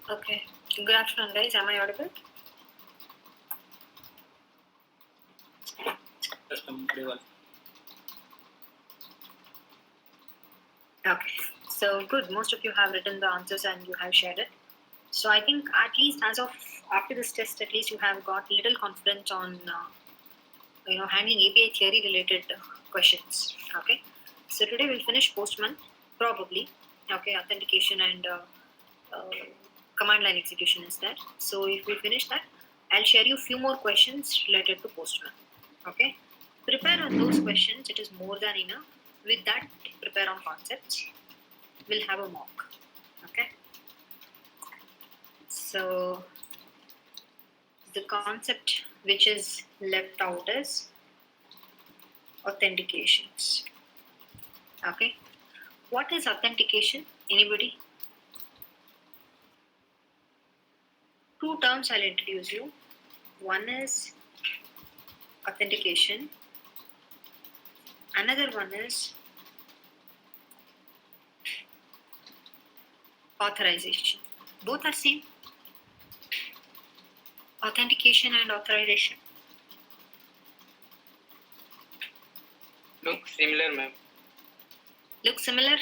Okay. Good afternoon, guys. Am I audible? Okay. So good. Most of you have written the answers and you have shared it. So I think at least as of after this test, at least you have got little confidence on handling API theory related questions. Okay. So today we'll finish Postman probably. Okay. Authentication and command line execution is there. So if we finish that, I'll share you a few more questions related to Postman. Okay. Prepare on those questions. It is more than enough. With that, prepare on concepts. We'll have a mock. Okay. So the concept which is left out is authentications. Okay. What is authentication? Anybody? Two terms I'll introduce you. One is authentication. Another one is authorization. Both are same. Authentication and authorization. Look similar, ma'am. Look similar?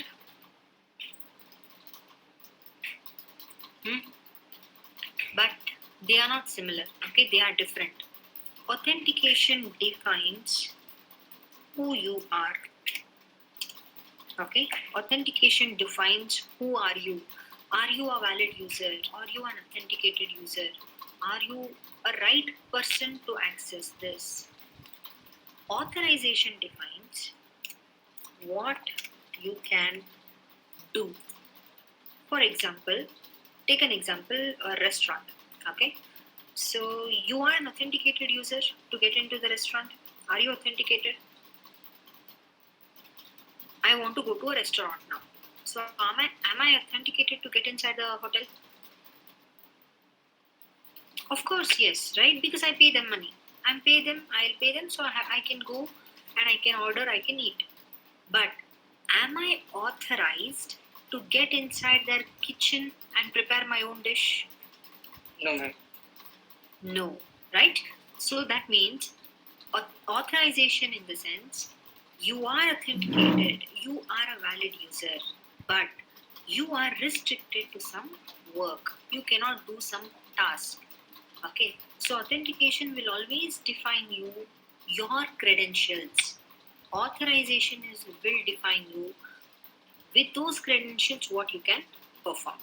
But they are not similar. Okay, they are different. Authentication defines who you are. Okay, authentication defines who are you. Are you a valid user? Are you an authenticated user? Are you a right person to access this? Authorization defines what you can do. For example, take an example, a restaurant. Okay, so you are an authenticated user to get into the restaurant. Are you authenticated? I want to go to a restaurant now. So am I authenticated to get inside the hotel? Of course, yes, right? Because I pay them money. I'll pay them, so I can go and I can order, I can eat. But am I authorized to get inside their kitchen and prepare my own dish? No, ma'am. No, right? So that means authorization in the sense you are authenticated, you are a valid user, but you are restricted to some work. You cannot do some task. Okay, so authentication will always define you, your credentials. Authorization will define you with those credentials what you can perform.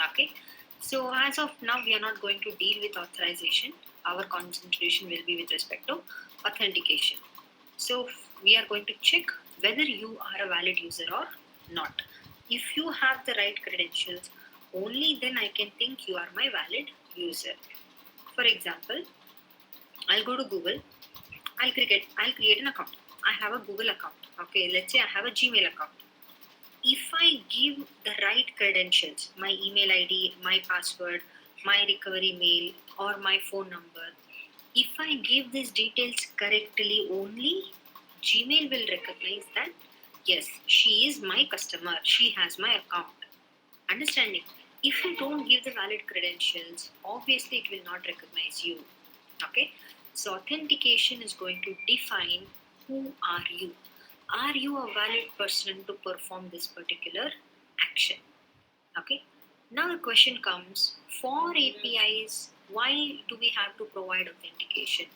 Okay, so as of now we are not going to deal with authorization. Our concentration will be with respect to authentication. So we are going to check whether you are a valid user or not. If you have the right credentials, only then I can think you are my valid user. For example, I'll go to Google. I'll create an account. I have a Google account. Okay, let's say I have a Gmail account. If I give the right credentials, my email ID, my password, my recovery mail, or my phone number, if I give these details correctly only, Gmail will recognize that yes, she is my customer, she has my account. Understanding? If you don't give the valid credentials, obviously it will not recognize you. Okay? So authentication is going to define who are you. Are you a valid person to perform this particular action? Okay? Now the question comes, for APIs, why do we have to provide authentication?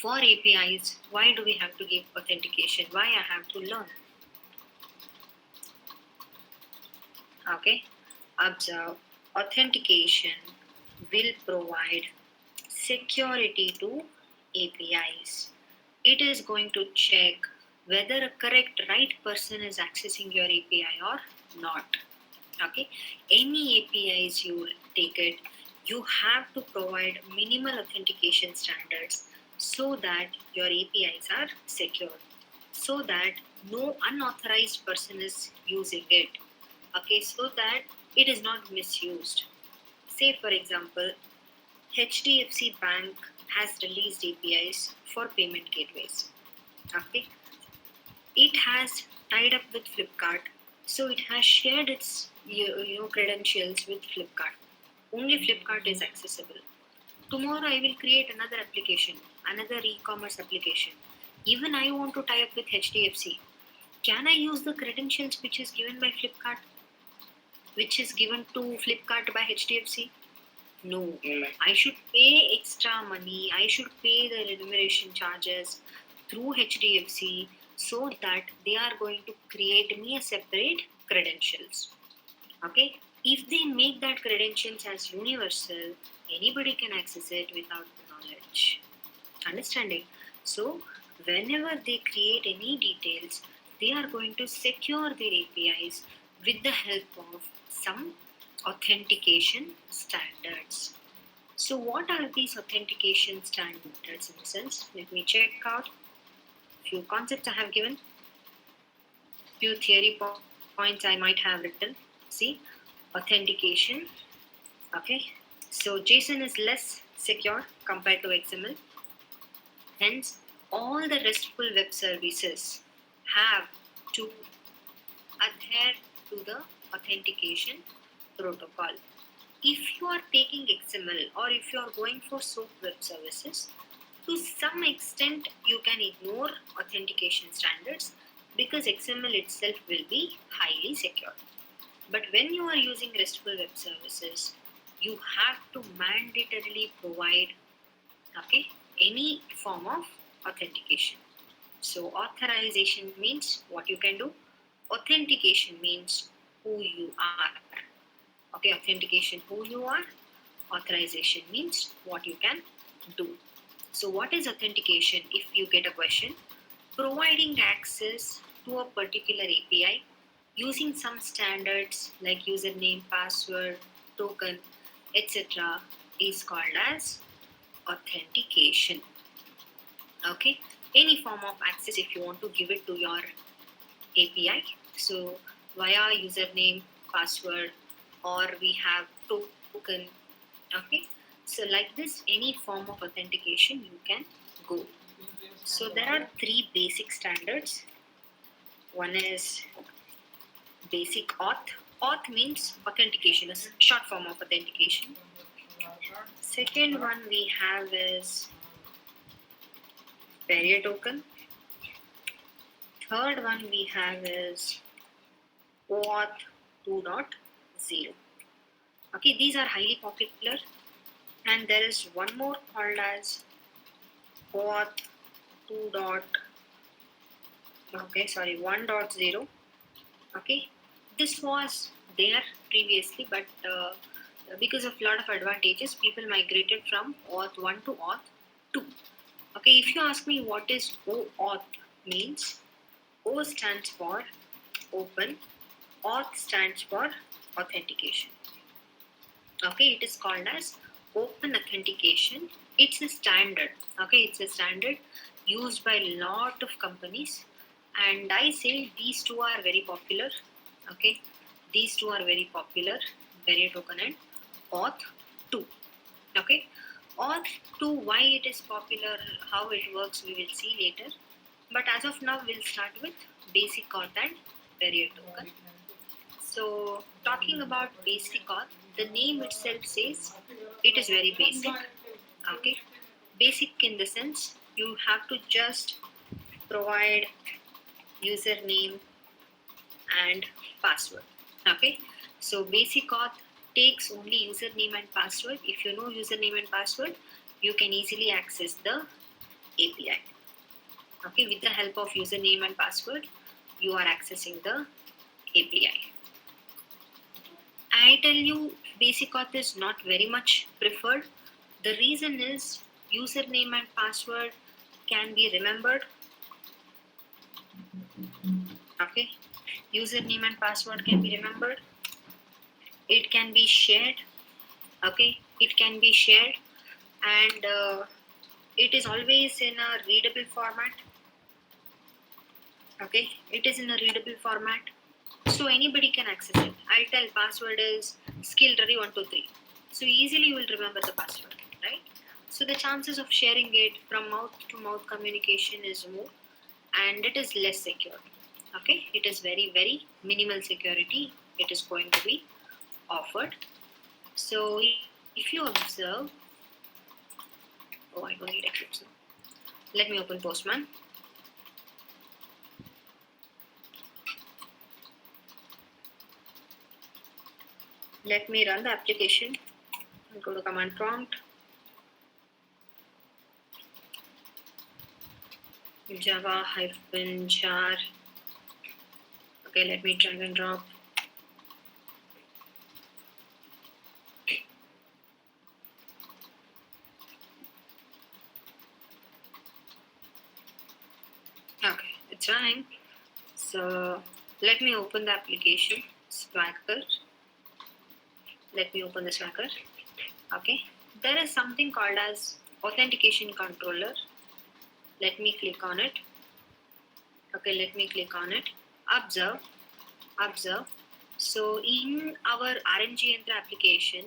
For APIs, why do we have to give authentication? Why I have to learn? Okay? Observe, authentication will provide security to APIs. It is going to check whether a correct right person is accessing your API or not. Okay, any APIs you take it, you have to provide minimal authentication standards so that your APIs are secure, so that no unauthorized person is using it. Okay, so that it is not misused. Say for example, HDFC Bank has released APIs for payment gateways. Okay, it has tied up with Flipkart So it has shared its credentials with Flipkart. Only Flipkart is accessible. Tomorrow I will create another application, another e-commerce application. Even I want to tie up with HDFC. Can I use the credentials which is given by Flipkart, which is given to Flipkart by HDFC? No. No, ma'am. I should pay extra money. I should pay the remuneration charges through HDFC so that they are going to create me a separate credentials. Okay? If they make that credentials as universal, anybody can access it without knowledge. Understanding? So, whenever they create any details, they are going to secure their APIs with the help of some authentication standards. So, what are these authentication standards in a sense? Let me check out few concepts I have given, few theory points I might have written. See, authentication. Okay, so JSON is less secure compared to XML. Hence, all the RESTful web services have to adhere to the authentication protocol. If you are taking XML or if you are going for SOAP web services, to some extent you can ignore authentication standards because XML itself will be highly secure. But when you are using RESTful web services, you have to mandatorily provide any form of authentication. So authorization means what you can do. Authentication means who you are. Okay, authentication who you are. Authorization means what you can do. So what is authentication? If you get a question, providing access to a particular API using some standards like username, password, token, etc. is called as authentication. Okay, any form of access if you want to give it to your API. So via username, password, or we have token. Okay, so like this, any form of authentication you can go. So there are three basic standards. One is basic auth. Auth means authentication, a short form of authentication. Second one we have is barrier token. Third one we have is OAuth 2.0. Okay, these are highly popular, and there is one more called as OAuth 1.0. Okay, this was there previously, but because of a lot of advantages, people migrated from OAuth 1 to OAuth 2. Okay, if you ask me what is OAuth means, O stands for open, auth stands for authentication. Okay, it is called as open authentication. It's a standard. Okay, it's a standard used by a lot of companies, and I say these two are very popular. Okay, these two are very popular, barrier token and auth 2. Okay, auth 2, why it is popular, how it works, we will see later. But as of now, we'll start with basic auth and barrier token. So, talking about basic auth, the name itself says it is very basic. Okay, basic in the sense you have to just provide username and password. Okay, so basic auth takes only username and password. If you know username and password, you can easily access the API. Okay, with the help of username and password, you are accessing the API. I tell you, basic auth is not very much preferred. The reason is username and password can be remembered. Okay, username and password can be remembered. It can be shared. Okay, it can be shared, and it is always in a readable format. Okay, it is in a readable format, so anybody can access it. I'll tell password is skill Ravi 123. So easily you will remember the password, right? So the chances of sharing it from mouth to mouth communication is more, and it is less secure. Okay, it is very, very minimal security. It is going to be offered. So if you observe, oh, I don't need Eclipse now. Let me open Postman. Let me run the application. I'll go to command prompt. Java-jar. Okay, let me drag and drop. Okay, it's running. So let me open the application, Swagger. Let me open the Swagger. Okay, there is something called as authentication controller. Let me click on it. Okay, let me click on it. Observe. So in our RMG Yantra application,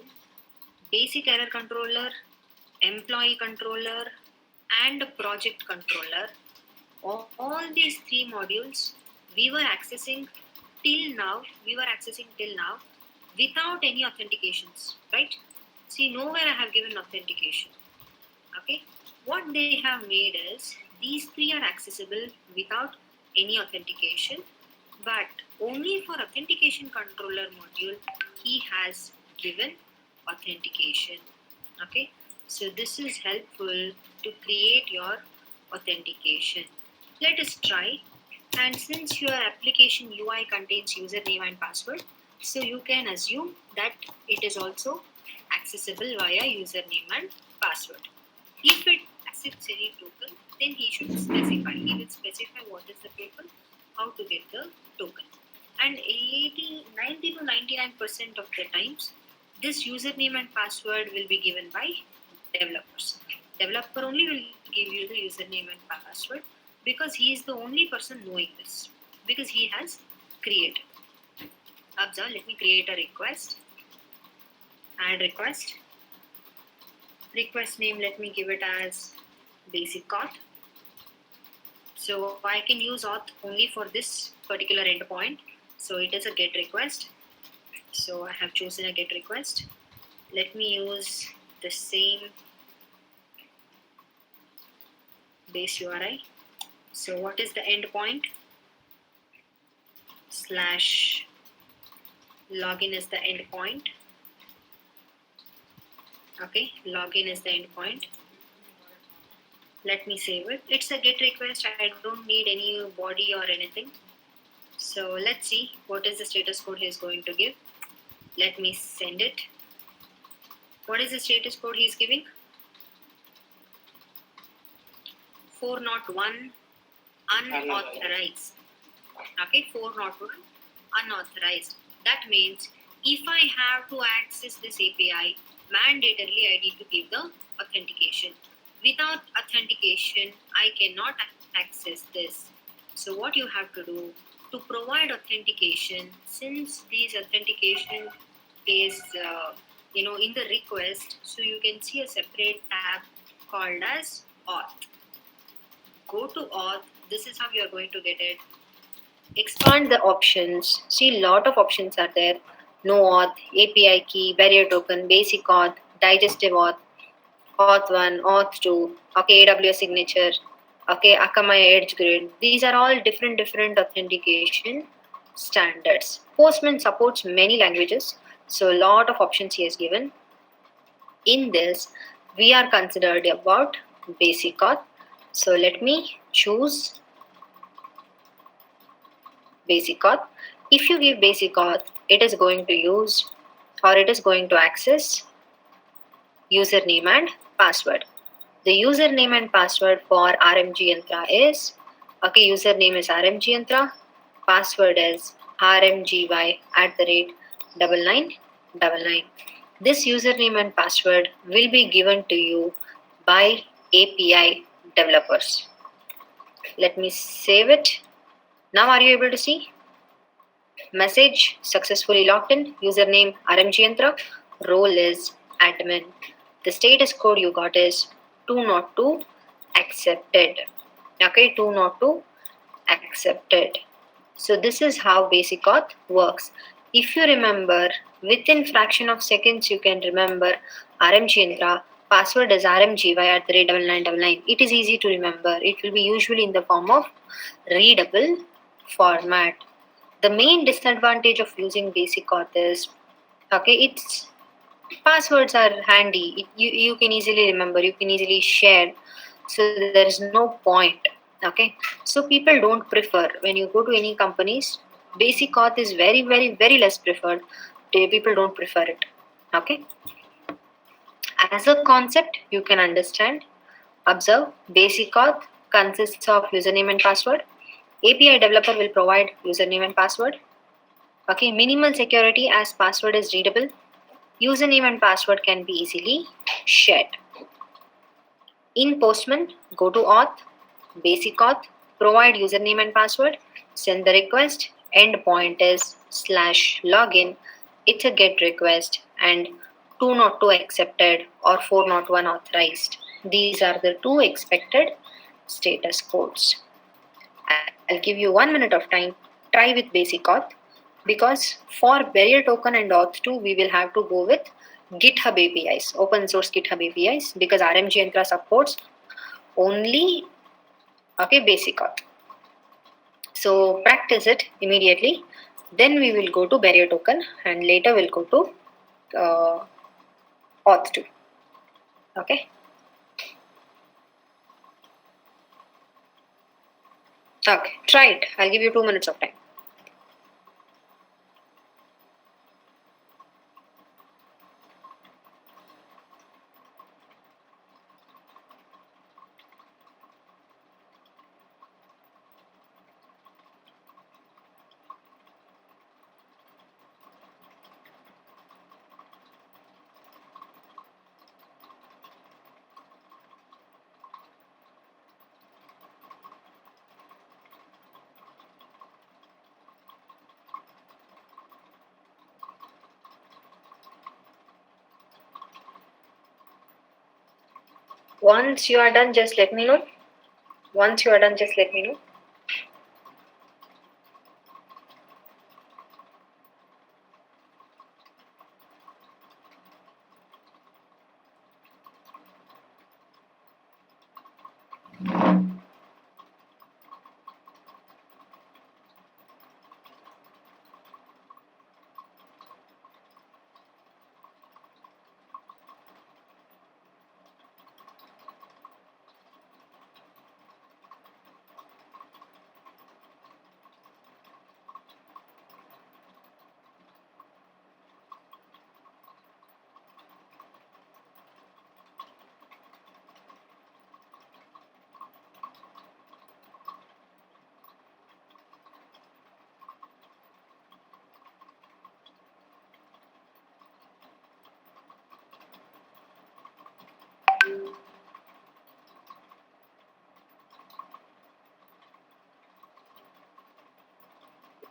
basic error controller, employee controller, and project controller, all these three modules we were accessing till now without any authentications, right? See, nowhere I have given authentication. Okay, what they have made is these three are accessible without any authentication, but only for authentication controller module he has given authentication. Okay, so this is helpful to create your authentication. Let us try. And since your application UI contains username and password, so you can assume that it is also accessible via username and password. If it accepts any token, then he should specify. He will specify what is the token, how to get the token. And 90 to 99% of the times, this username and password will be given by developers. Developer only will give you the username and password because he is the only person knowing this, because he has created. Observe, let me create a request. Add request. Request name, let me give it as basic auth. So I can use auth only for this particular endpoint. So it is a get request. So I have chosen a get request. Let me use the same base URI. So what is the endpoint? Slash login is the endpoint. Okay, login is the endpoint. Let me save it. It's a get request. I don't need any body or anything. So let's see what is the status code he is going to give. Let me send it. What is the status code he is giving? 401 unauthorized. Okay, 401 unauthorized. That means if I have to access this API, mandatorily I need to give the authentication. Without authentication, I cannot access this. So what you have to do to provide authentication, since this authentication is in the request, so you can see a separate tab called as auth. Go to auth. This is how you are going to get it. Expand the options. See, lot of options are there. No auth, API key, barrier token, basic auth, digestive auth, auth 1, auth 2, okay, AWS signature, okay, Akamai Edge Grid. These are all different authentication standards. Postman supports many languages, so a lot of options he has given. In this, we are considered about basic auth. So let me choose basic auth. If you give basic auth, it is going to use or it is going to access username and password. The username and password for RMG Yantra is, okay, username is RMG Yantra, password is RMGY@9999. This username and password will be given to you by API developers. Let me save it. Now are you able to see? Message successfully logged in, username RMG Yantra, role is admin. The status code you got is 202 accepted. Okay, 202 accepted. So this is how basic auth works. If you remember, within fraction of seconds you can remember RMG Indra, password is RMGY at the rate 9999. It is easy to remember. It will be usually in the form of readable format. The main disadvantage of using basic auth is, okay, it's passwords are handy. You can easily remember, you can easily share. So there is no point. Okay, so people don't prefer, when you go to any companies, basic auth is very, very, very less preferred. People don't prefer it. Okay, as a concept you can understand. Observe, basic auth consists of username and password. API developer will provide username and password. Okay, minimal security as password is readable. Username and password can be easily shared. In Postman, go to auth, basic auth, provide username and password, send the request, endpoint is /login. It's a GET request, and 202 accepted or 401 authorized. These are the two expected status codes. I'll give you 1 minute of time. Try with basic auth, because for barrier token and auth 2 we will have to go with GitHub APIs, open source GitHub APIs, because RMG Entra supports only, okay, basic auth. So practice it immediately. Then we will go to barrier token, and later we'll go to auth 2. Okay. Okay, try it. I'll give you 2 minutes of time. Once you are done, just let me know. Once you are done, just let me know.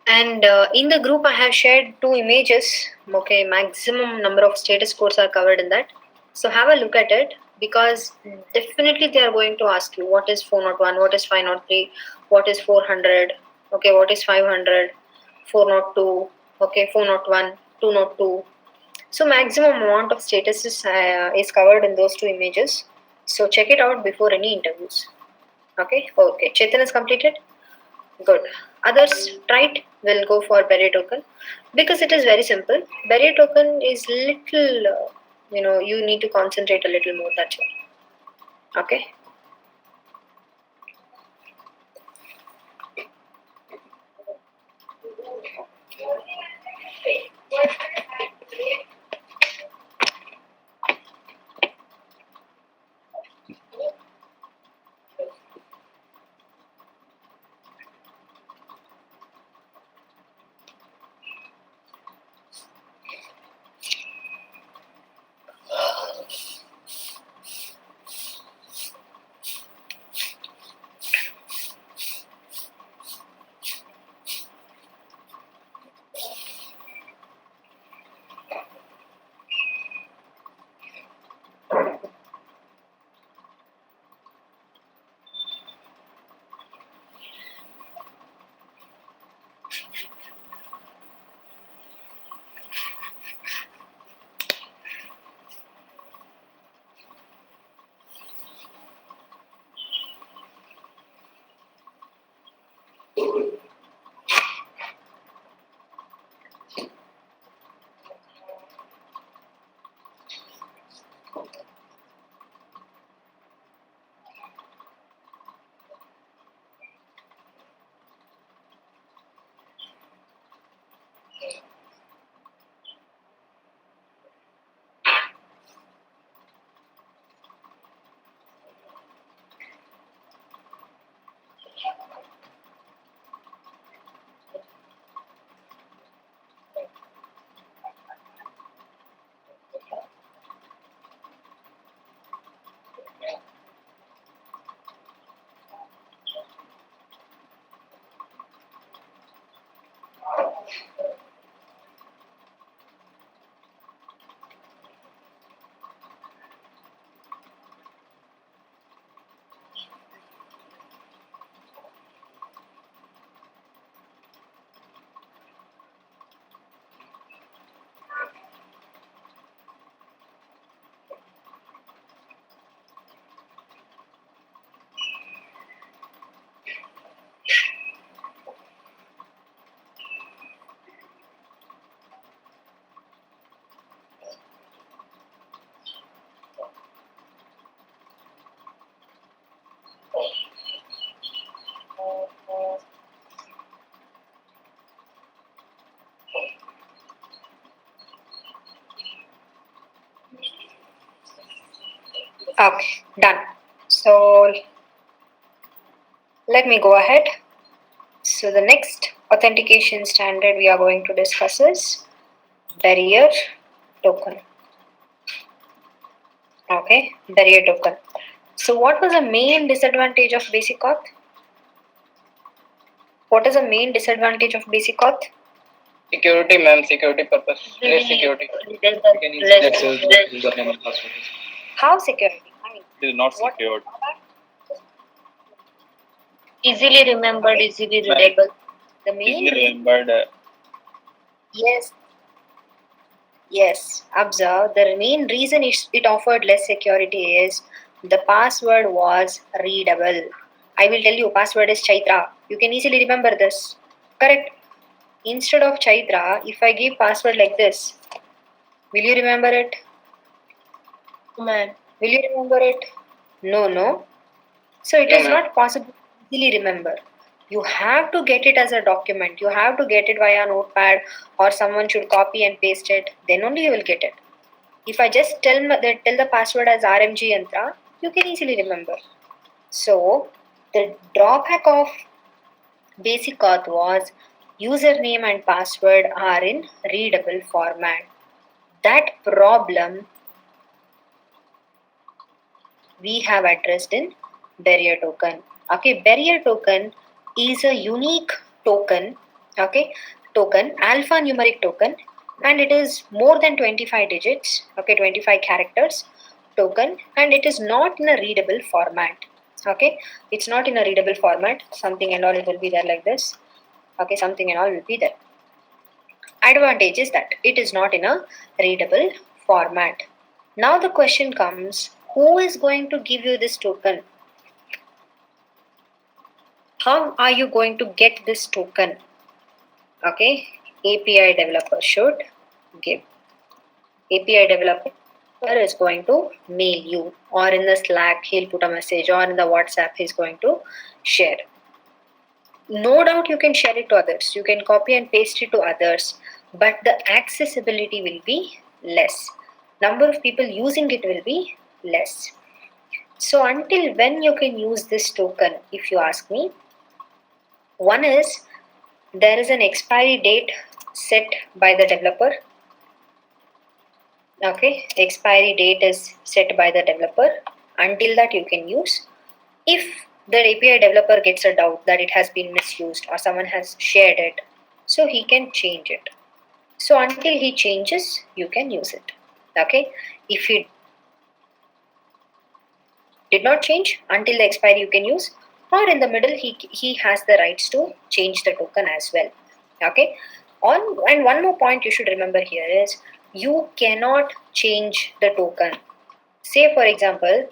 And in the group I have shared 2 images. Okay, maximum number of status codes are covered in that, so have a look at it, because definitely they are going to ask you what is 401, what is 503, what is 400, okay, what is 500, 402, okay, 401, 202. So maximum amount of statuses is covered in those 2 images, so check it out before any interviews. Okay, Chetan is completed. Good. Others tried will go for barrier token, because it is very simple. Barrier token is little, you need to concentrate a little more. That's all. Okay. Okay, done. So let me go ahead. So the next authentication standard we are going to discuss is barrier token. Okay, barrier token. So what was the main disadvantage of basic auth? What is the main disadvantage of basic auth? Security, ma'am. Security purpose. Less security. You can easily access the username and password. How security? I mean, It is not what- secured. Easily remembered, easily readable. the main Easily reason, remembered. yes, observe the main reason it offered less security is the password was readable. I will tell you, password is Chaitra. You can easily remember this. Correct. Instead of Chaitra, if I give password like this, will you remember it? Man. Will you remember it? No. So it No, is ma'am. not possible to easily remember. You have to get it as a document. You have to get it via notepad, or someone should copy and paste it. Then only you will get it. If I just tell the password as RMG Yantra, you can easily remember. So the drawback of basic auth was username and password are in readable format. That problem we have addressed in barrier token. Okay, barrier token is a unique token, okay, alphanumeric token, and it is more than 25 digits, okay, 25 characters token, and it is not in a readable format. Okay, it's not in a readable format. Something and all it will be there like this. Okay, something and all will be there. Advantage is that it is not in a readable format. Now the question comes, who is going to give you this token? How are you going to get this token? Okay, API developer should give. API developer is going to mail you, or in the Slack he'll put a message, or in the WhatsApp he's going to share. No doubt you can share it to others. You can copy and paste it to others, but the accessibility will be less. Number of people using it will be less. So until when you can use this token, if you ask me, one is there is an expiry date set by the developer. Okay, expiry date is set by the developer. Until that you can use. If the API developer gets a doubt that it has been misused or someone has shared it, so he can change it. So until he changes, you can use it. Okay, if he did not change, until the expiry you can use, or in the middle he has the rights to change the token as well. Okay, and one more point you should remember here is you cannot change the token. Say for example,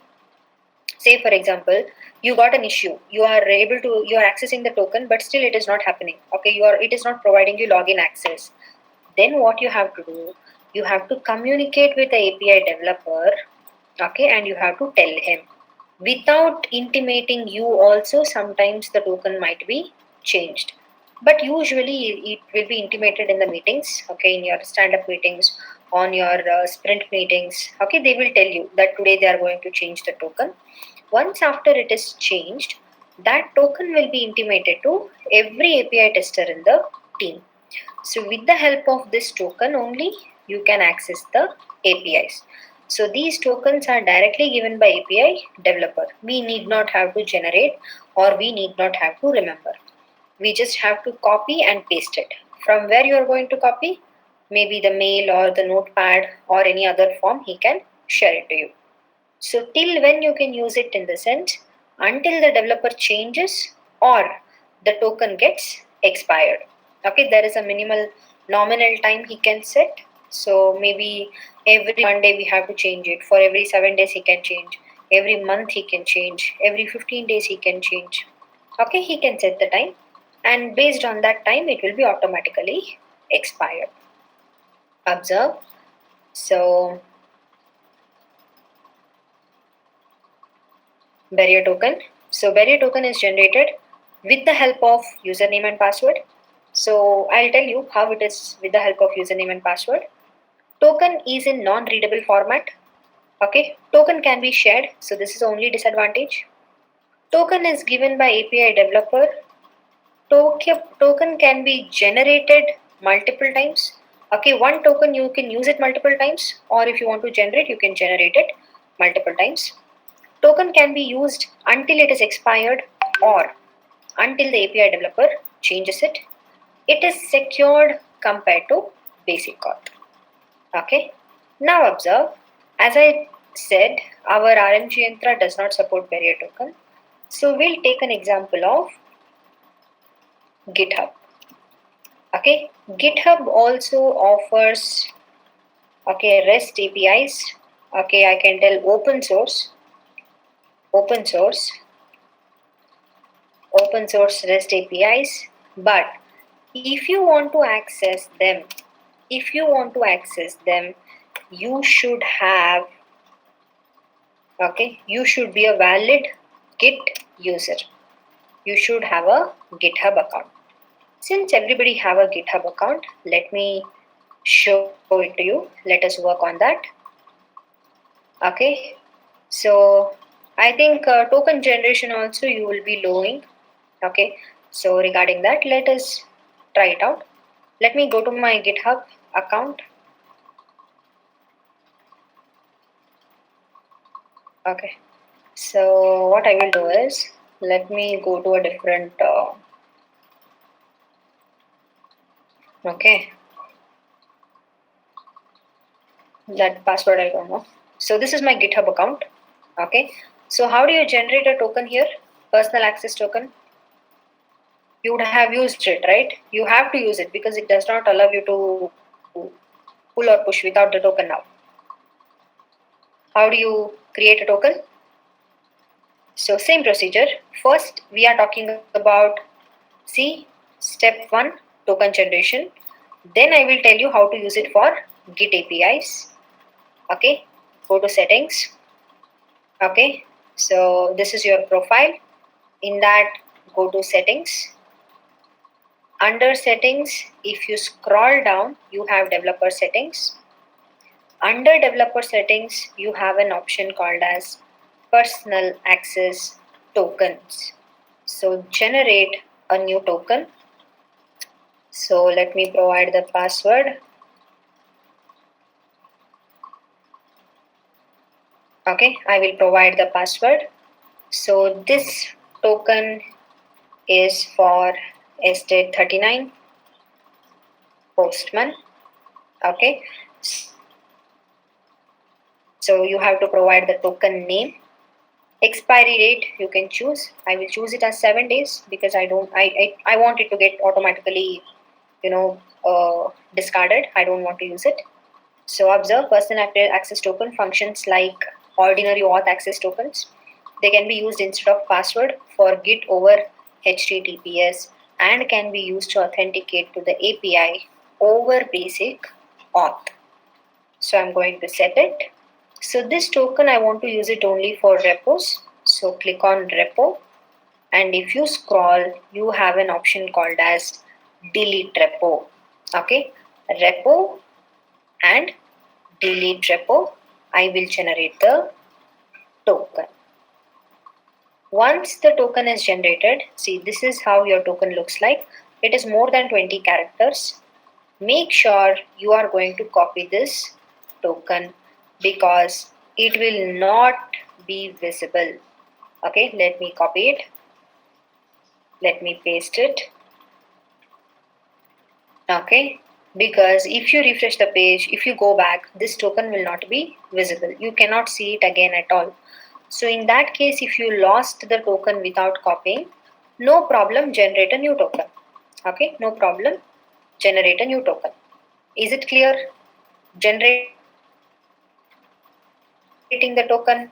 you got an issue, you are accessing the token, but still it is not happening. Okay, it is not providing you login access. Then what you have to do, you have to communicate with the API developer. Okay, and you have to tell him without intimating you also. Sometimes the token might be changed, but usually it will be intimated in the meetings. Okay, in your stand-up meetings, on your sprint meetings. Okay, they will tell you that today they are going to change the token. Once after it is changed, that token will be intimated to every API tester in the team. So with the help of this token only, you can access the APIs. So these tokens are directly given by API developer. We need not have to generate, or we need not have to remember. We just have to copy and paste it. From where you are going to copy? Maybe the mail or the notepad or any other form, he can share it to you. So till when you can use it in the sense, until the developer changes or the token gets expired. Okay, there is a minimal nominal time he can set. So maybe every Monday we have to change it. For every 7 days he can change. Every month he can change. Every 15 days he can change. Okay, he can set the time, and based on that time it will be automatically expired. Observe. So barrier token. So barrier token is generated with the help of username and password. So I'll tell you how it is with the help of username and password. Token is in non-readable format. Okay, token can be shared, so this is the only disadvantage. Token is given by API developer. Token can be generated multiple times. Okay, one token you can use it multiple times, or if you want to generate, you can generate it multiple times. Token can be used until it is expired or until the API developer changes it. It is secured compared to basic auth. Okay. Now observe, as I said, our RMG Yantra does not support barrier token. So we'll take an example of GitHub. Okay, GitHub also offers REST APIs. Okay, I can tell open source REST APIs. But if you want to access them, you should have you should be a valid Git user. You should have a GitHub account. Since everybody have a GitHub account, let me show it to you. Let us work on that. Okay, so I think token generation also you will be knowing. Okay, so regarding that, let us try it out. Let me go to my GitHub account. Okay, so what I will do is, let me go to a different okay, that password I don't know. So this is my GitHub account. Okay, so how do you generate a token here? Personal access token. You would have used it, right? You have to use it because it does not allow you to pull or push without the token now. How do you create a token? So same procedure. First, we are talking about step 1, token generation. Then I will tell you how to use it for Git APIs. Okay, go to settings. Okay, so this is your profile. In that, go to settings. Under settings, if you scroll down, you have developer settings. Under developer settings, you have an option called as personal access tokens. So generate a new token. So let me provide the password. Okay, I will provide the password. So this token is for Estate 39 Postman. Okay, so you have to provide the token name. Expiry date you can choose. I will choose it as 7 days because I want it to get automatically discarded. I don't want to use it. So observe, personal access token functions like ordinary auth access tokens. They can be used instead of password for Git over HTTPS and can be used to authenticate to the API over basic auth. So I'm going to set it. So this token I want to use it only for repos. So click on repo, and if you scroll, you have an option called as delete repo. Okay, repo and delete repo. I will generate the token. Once the token is generated, see, this is how your token looks like. It is more than 20 characters. Make sure you are going to copy this token because it will not be visible. Okay, let me copy it. Let me paste it. Okay, because if you refresh the page, if you go back, this token will not be visible. You cannot see it again at all. So in that case, if you lost the token without copying, no problem, generate a new token. Okay, no problem, generate a new token. Is it clear? Generating the token.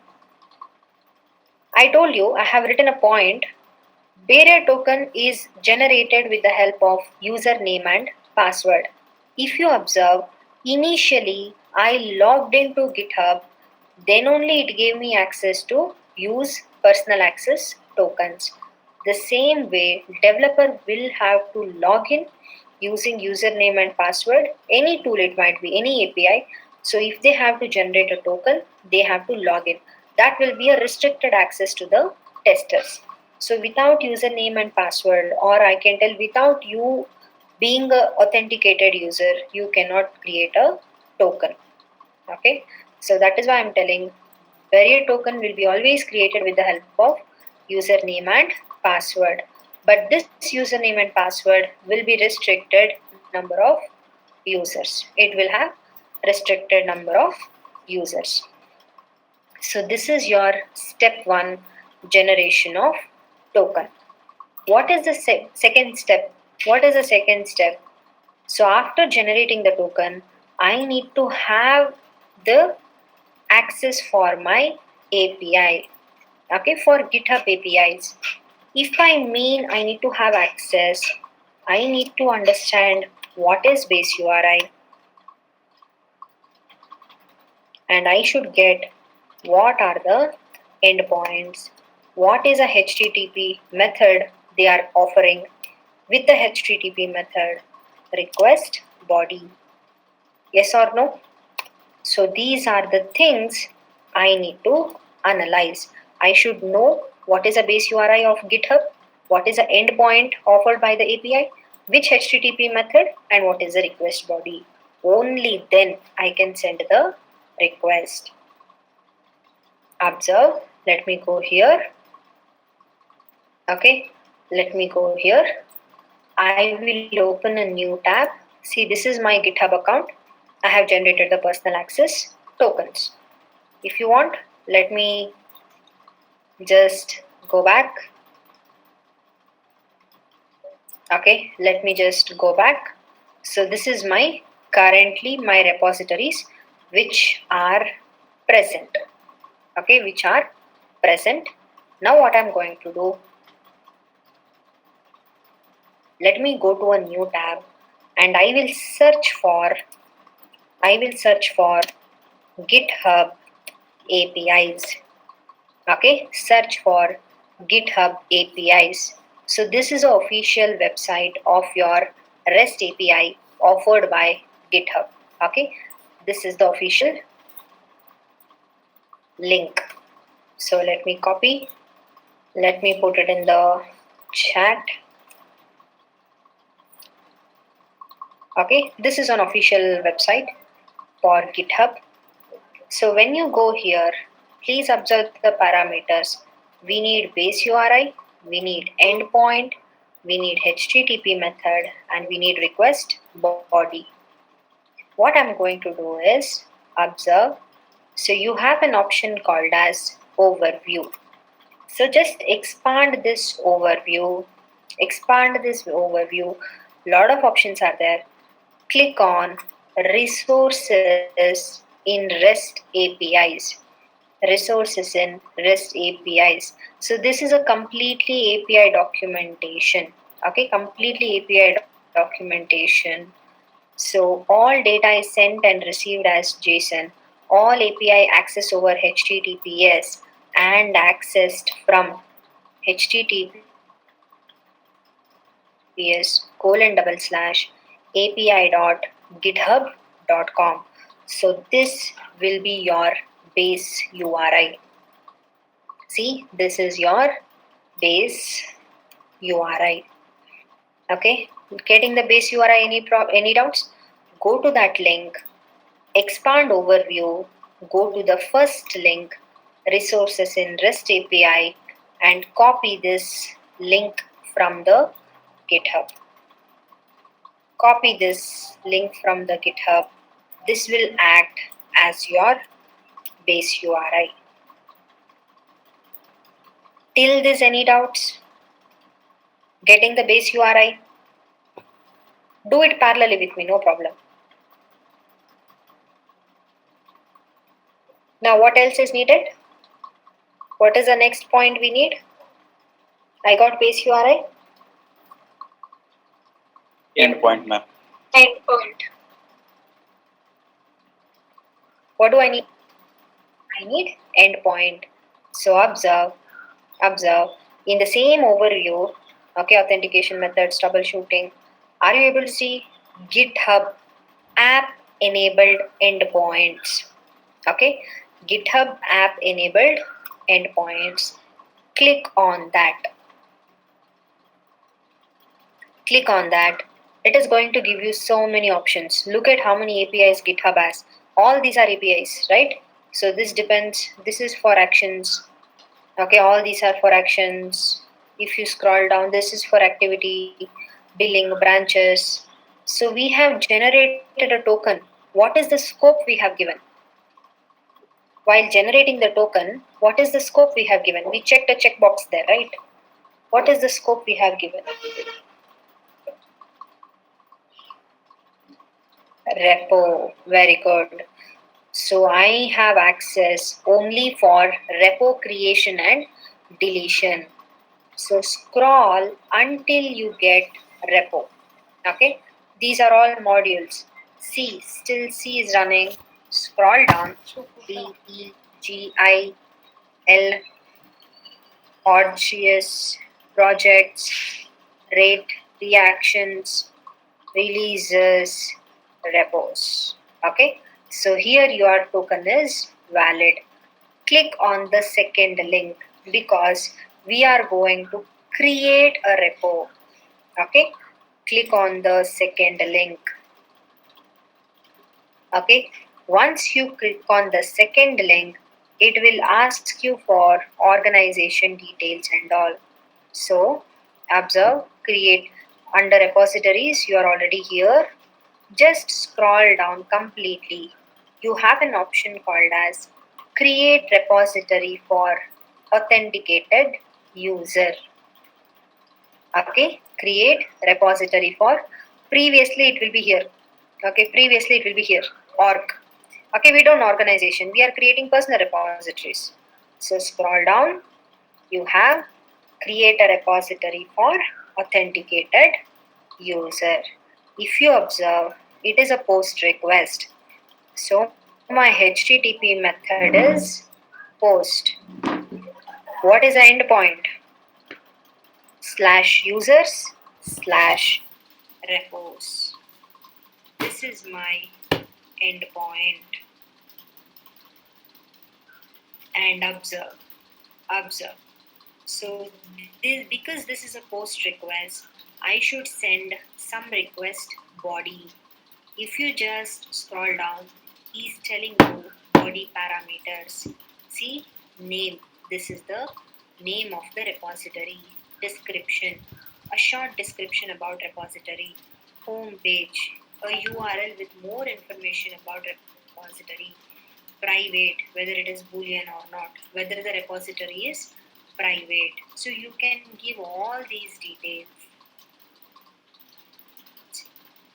I told you, I have written a point. Barrier token is generated with the help of username and password. If you observe, initially I logged into GitHub, then only it gave me access to use personal access tokens. The same way, developer will have to log in using username and password, any tool it might be, any API, So if they have to generate a token, they have to log in. That will be a restricted access to the testers. So without username and password, or I can tell without you being a authenticated user, you cannot create a token. Okay, so that is why I'm telling barrier token will be always created with the help of username and password. But this username and password will be restricted number of users. It will have restricted number of users. So this is your step 1 generation of token. What is the second step? What is the second step? So after generating the token, I need to have the access for my API. Okay, for GitHub APIs. If I mean I need to have access, I need to understand what is base URI, and I should get what are the endpoints, what is a HTTP method they are offering with the HTTP method, request body, yes or no. So these are the things I need to analyze. I should know what is a base URI of GitHub, what is the endpoint offered by the API, which HTTP method, and what is the request body. Only then I can send the request. Observe, let me go here. Okay, let me go here. I will open a new tab. See, this is my GitHub account. I have generated the personal access tokens. If you want, let me just go back. Okay, let me just go back. So this is my currently my repositories which are present. Okay, which are present. Now what I'm going to do, let me go to a new tab and I will search for GitHub APIs. Okay, search for GitHub APIs. So this is the official website of your REST API offered by GitHub. Okay, this is the official link. So let me copy, let me put it in the chat. Okay, this is an official website for GitHub. So when you go here, please observe the parameters. We need base URI, we need endpoint, we need HTTP method, and we need request body. What I'm going to do is observe. So you have an option called as overview. So just expand this overview. Lot of options are there. Click on resources in REST APIs. Resources in REST APIs. So this is a completely API documentation. Okay, completely API documentation. So all data is sent and received as JSON. All API access over HTTPS and accessed from https://api.github.com. So this will be your base URI. See, this is your base URI. Okay, getting the base URI, any doubts? Go to that link, expand overview, go to the first link, resources in REST API, and copy this link from the GitHub. Copy this link from the GitHub. This will act as your base URI. Till this, any doubts? Getting the base URI? Do it parallelly with me, no problem. Now what else is needed? What is the next point we need? I got base URI. Endpoint, ma'am. Endpoint. What do I need? I need endpoint. So observe in the same overview. Okay, authentication methods, troubleshooting. Are you able to see GitHub app enabled endpoints. Okay, GitHub app enabled endpoints. Click on that. Click on that. It is going to give you so many options. Look at how many APIs GitHub has. All these are APIs, right? So this depends. This is for actions. Okay, all these are for actions. If you scroll down, this is for activity, billing, branches. So we have generated a token. What is the scope we have given? While generating the token, what is the scope we have given? We checked a checkbox there, right? What is the scope we have given? Repo. Very good. So I have access only for repo creation and deletion. So scroll until you get repo. Okay, these are all modules. C, still C is running. Scroll down. D, E, G, I, L, Orgius, projects, rate, reactions, releases, repos. Okay, so here your token is valid. Click on the second link because we are going to create a repo. Okay, click on the second link. Okay, once you click on the second link, it will ask you for organization details and all. So observe, create. Under repositories, you are already here. Just scroll down completely. You have an option called as create repository for authenticated user. Okay, create repository for, previously it will be here. Okay, previously it will be here, org. Okay, we don't organization, we are creating personal repositories. So scroll down, you have create a repository for authenticated user. If you observe, it is a post request. So my HTTP method is post. What is the endpoint? /users/repos. This is my endpoint. And observe. So because this is a post request, I should send some request body. If you just scroll down, he's telling you body parameters. See, name. This is the name of the repository. Description, a short description about repository. Home page, a URL with more information about repository. Private, whether it is boolean or not, whether the repository is private. So you can give all these details.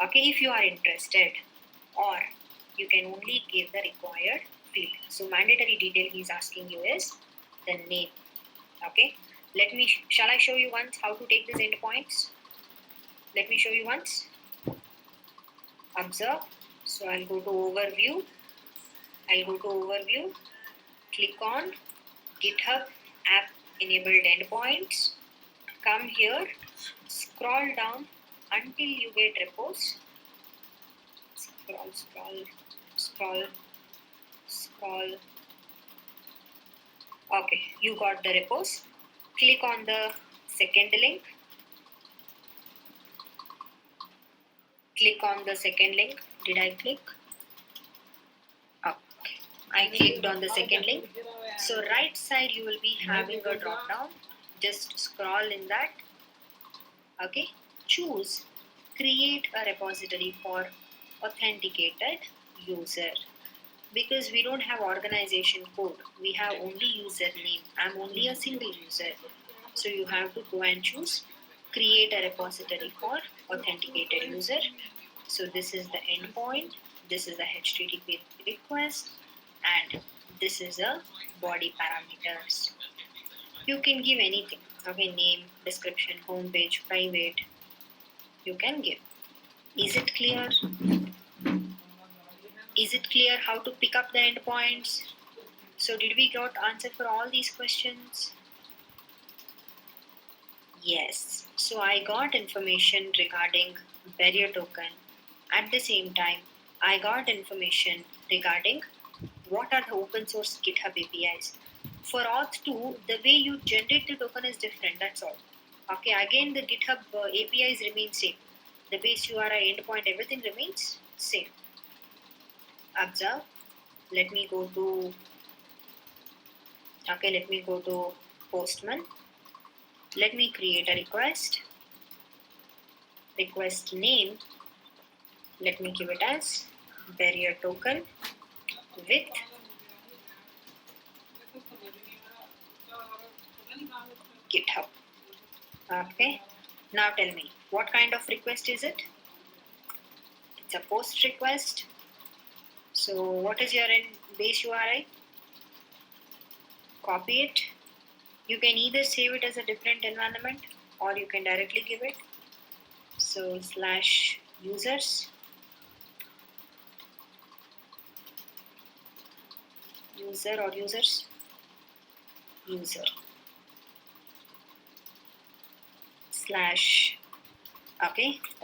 Okay, if you are interested, or you can only give the required field. So mandatory detail he is asking you is the name. Okay, shall I show you once how to take these endpoints? Let me show you once. Observe. So I'll go to overview. Click on GitHub app enabled endpoints. Come here, scroll down until you get repos. Scroll. Okay, you got the repos. Click on the second link. Click on the second link. Did I click? Okay, I clicked on the second link. So right side you will be having a drop down. Just scroll in that. Okay, choose create a repository for authenticated user. Because we don't have organization code, we have only username. I'm only a single user. So you have to go and choose create a repository for authenticated user. So this is the endpoint, this is the HTTP request, and this is a body parameters. You can give anything. Okay, name, description, home page, private. You can give. Is it clear? Is it clear how to pick up the endpoints? So did we got answer for all these questions? Yes. So I got information regarding barrier token. At the same time, I got information regarding what are the open source GitHub APIs. For Auth 2, the way you generate the token is different, that's all. Okay, again the GitHub APIs remain same. The base URI, endpoint, everything remains same. Observe. Let me go to Postman. Let me create a request. Request name. Let me give it as barrier token with GitHub. Okay. Now tell me, what kind of request is it? It's a post request. So what is your base URI? Copy it. You can either save it as a different environment or you can directly give it. So /users. User or users? User.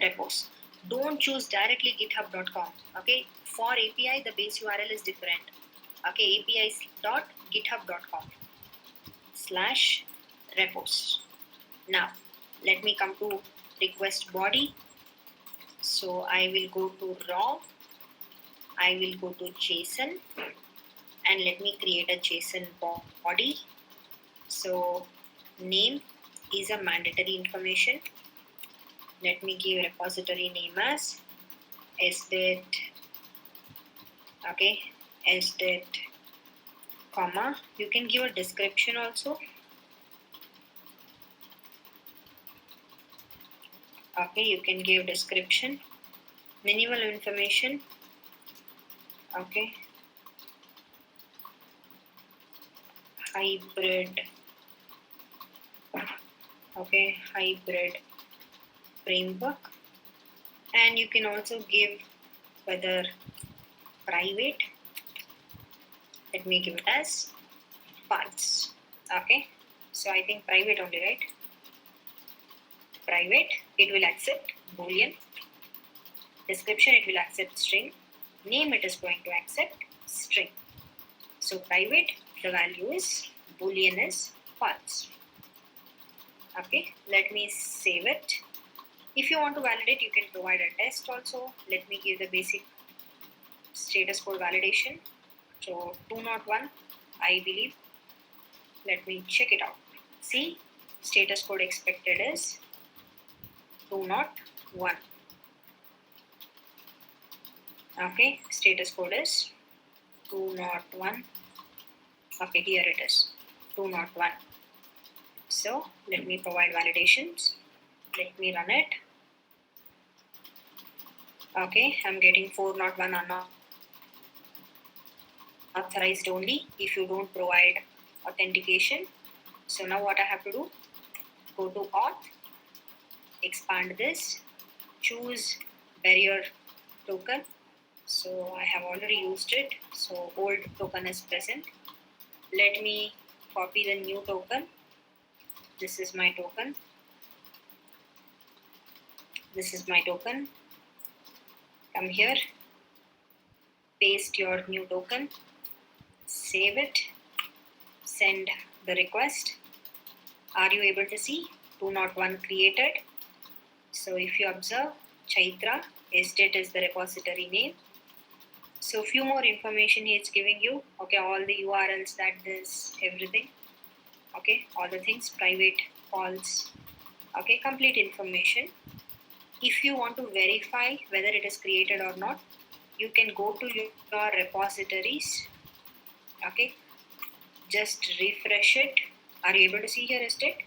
/repos. Don't choose directly github.com. Okay, for API the base URL is different. Okay, apis.github.com /repos. Now let me come to request body. So I will go to raw. I will go to JSON and let me create a JSON body. So name is a mandatory information. Let me give repository name as sdet, okay, sdet, comma. You can give a description also. Okay, you can give description, minimal information. Okay, hybrid. Okay, hybrid framework, and you can also give whether private. Let me give it as false. Okay, so I think private only, right? Private, it will accept boolean. Description, it will accept string. Name, it is going to accept string. So private, the value is boolean is false. Okay, let me save it. If you want to validate, you can provide a test also. Let me give the basic status code validation. So 201, I believe. Let me check it out. See, status code expected is 201. Okay, status code is 201. Okay, here it is, 201. So let me provide validations. Let me run it. Okay, I'm getting 401 unauthorized only if you don't provide authentication. So now what I have to do? Go to auth, expand this, choose barrier token. So I have already used it. So old token is present. Let me copy the new token. This is my token. This is my token. Come here, paste your new token, save it, send the request. Are you able to see 201 created? So if you observe, Chaitra, sdet is the repository name. So few more information he is giving you. Okay, all the URLs, that this, everything. Okay, all the things, private, false. Okay, complete information. If you want to verify whether it is created or not, you can go to your repositories. Okay, just refresh it. Are you able to see here state?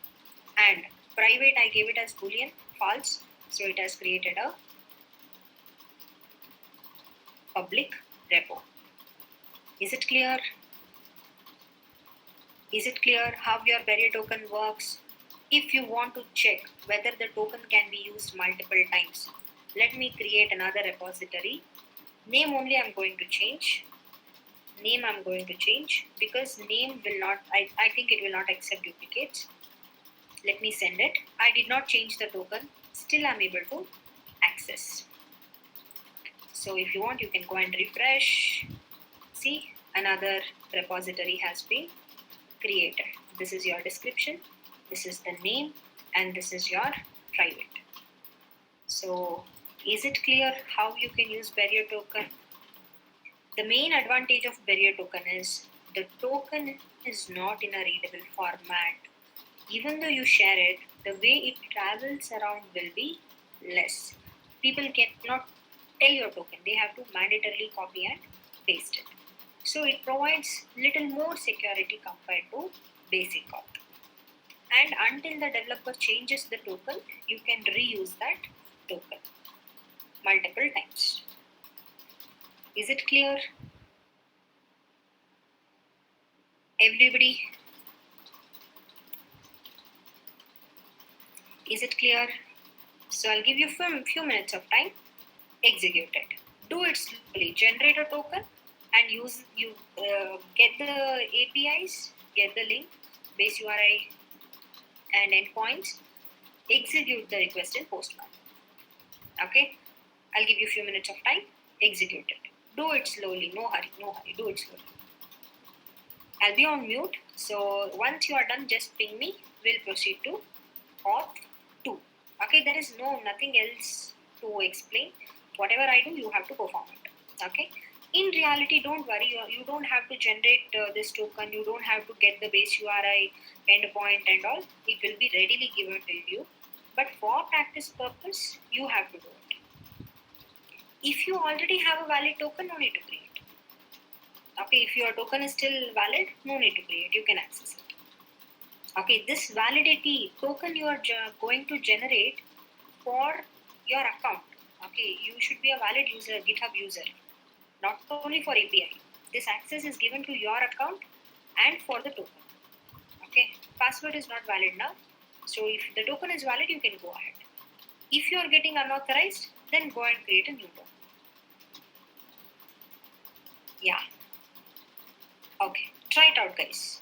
And private, I gave it as boolean, false. So it has created a public repo. Is it clear? Is it clear how your barrier token works? If you want to check whether the token can be used multiple times, let me create another repository. Name only I'm going to change. Name I'm going to change because name will not, I think it will not accept duplicates. Let me send it. I did not change the token. Still I'm able to access. So if you want, you can go and refresh. See, another repository has been created. This is your description, this is the name, and this is your private. So is it clear how you can use barrier token? The main advantage of barrier token is the token is not in a readable format. Even though you share it, the way it travels around will be less. People cannot tell your token, they have to mandatorily copy and paste it. So it provides little more security compared to basic auth. And until the developer changes the token, you can reuse that token multiple times. Is it clear? Everybody? Is it clear? So I'll give you few minutes of time. Execute it. Do it slowly. Generate a token and get the APIs, get the link, base URI and endpoints. Execute the request in Postman. Okay? I'll give you a few minutes of time. Execute it. Do it slowly. No hurry. Do it slowly. I'll be on mute. So once you are done, just ping me. We'll proceed to auth 2. Okay? There is nothing else to explain. Whatever I do, you have to perform it. Okay? In reality, don't worry. You don't have to generate this token. You don't have to get the base URI, endpoint and all. It will be readily given to you. But for practice purpose, you have to do it. If you already have a valid token, no need to create. Okay, if your token is still valid, no need to create. You can access it. Okay, this validity token you are going to generate for your account. Okay, you should be a valid user, GitHub user, not only for API. This access is given to your account and for the token. Okay, password is not valid now. So if the token is valid, you can go ahead. If you are getting unauthorized, then go and create a new token. Yeah. Okay, try it out, guys.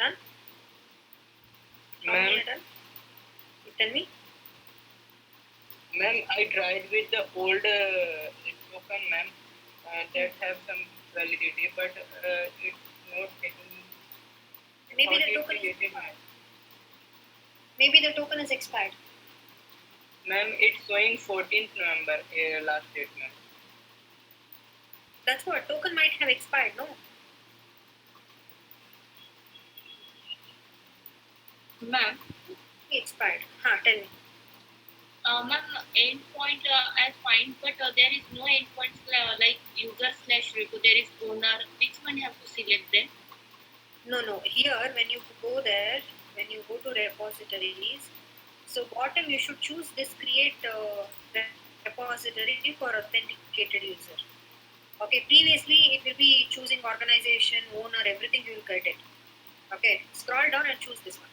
Done? How many are done? You tell me. Ma'am, I tried with the old token, ma'am, that have some validity, but it's not getting. Maybe the token is expired. Maybe the token is expired. Ma'am, it's showing 14th November last date, ma'am. That's what token might have expired, no? Ma'am, Expired. Tell me. ma'am, endpoint I find, but there is no endpoints like user slash repo. There is owner. Which one have to select then? No. Here, when you go there, when you go to repositories, so bottom you should choose this create repository for authenticated user. Okay, previously it will be choosing organization, owner, everything you will get it. Okay, scroll down and choose this one.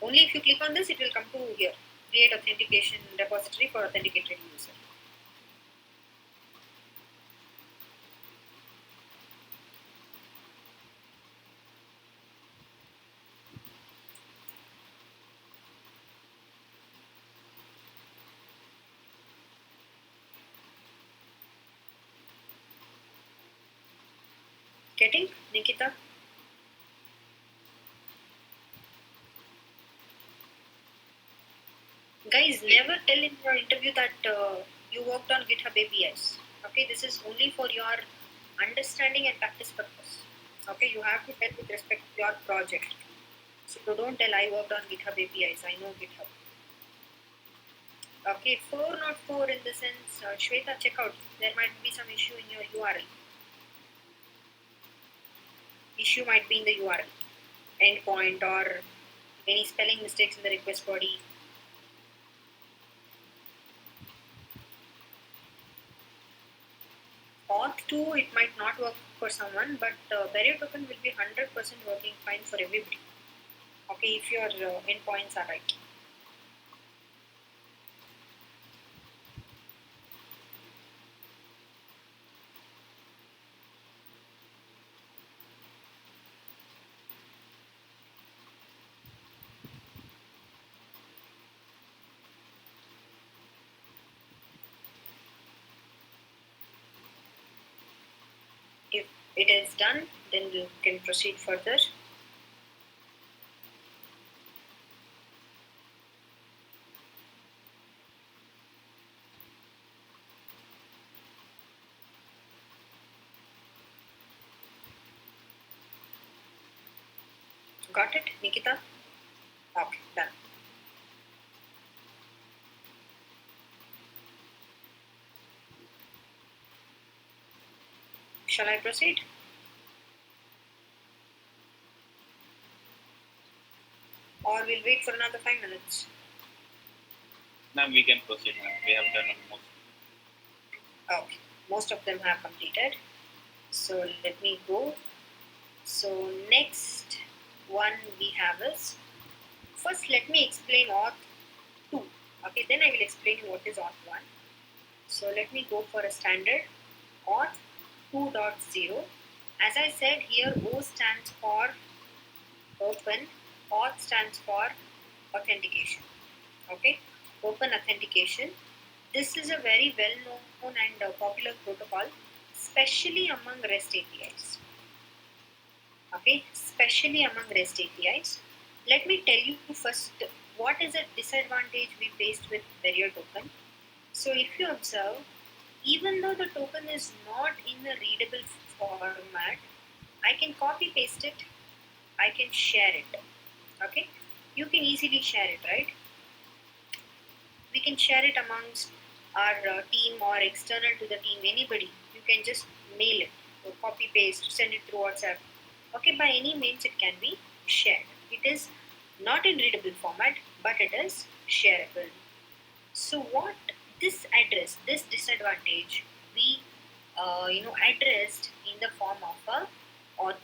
Only if you click on this, it will come to here. Create authentication repository for authenticated user. Getting, Nikita? Guys, never tell in your interview that you worked on GitHub APIs. Okay, this is only for your understanding and practice purpose. Okay, you have to tell with respect to your project. So don't tell I worked on GitHub APIs. I know GitHub. Okay, 404 in the sense, Shweta, check out. There might be some issue in your URL. Issue might be in the URL, endpoint, or any spelling mistakes in the request body. Auth 2, it might not work for someone, but barrier token will be 100% working fine for everybody. Okay, if your endpoints are right. If it is done, then you can proceed further. Got it, Nikita? Okay, done. Shall I proceed? Or we'll wait for another 5 minutes? Ma'am, we can proceed, ma'am. We have done almost. Okay, most of them have completed. So let me go. So next one we have is, first let me explain auth 2. Okay, then I will explain you what is auth 1. So let me go for a standard auth 2.0. As I said here, O stands for open, auth stands for authentication. Okay, open authentication. This is a very well known and popular protocol, especially among REST APIs. Okay, especially among REST APIs. Let me tell you first what is a disadvantage we faced with barrier token. So if you observe, even though the token is not in a readable format, I can copy paste it, I can share it. Okay, you can easily share it, right? We can share it amongst our team or external to the team, anybody. You can just mail it or copy paste, send it through WhatsApp. Okay, by any means it can be shared. It is not in readable format, but it is shareable. So what this address, this disadvantage, we addressed in the form of a auth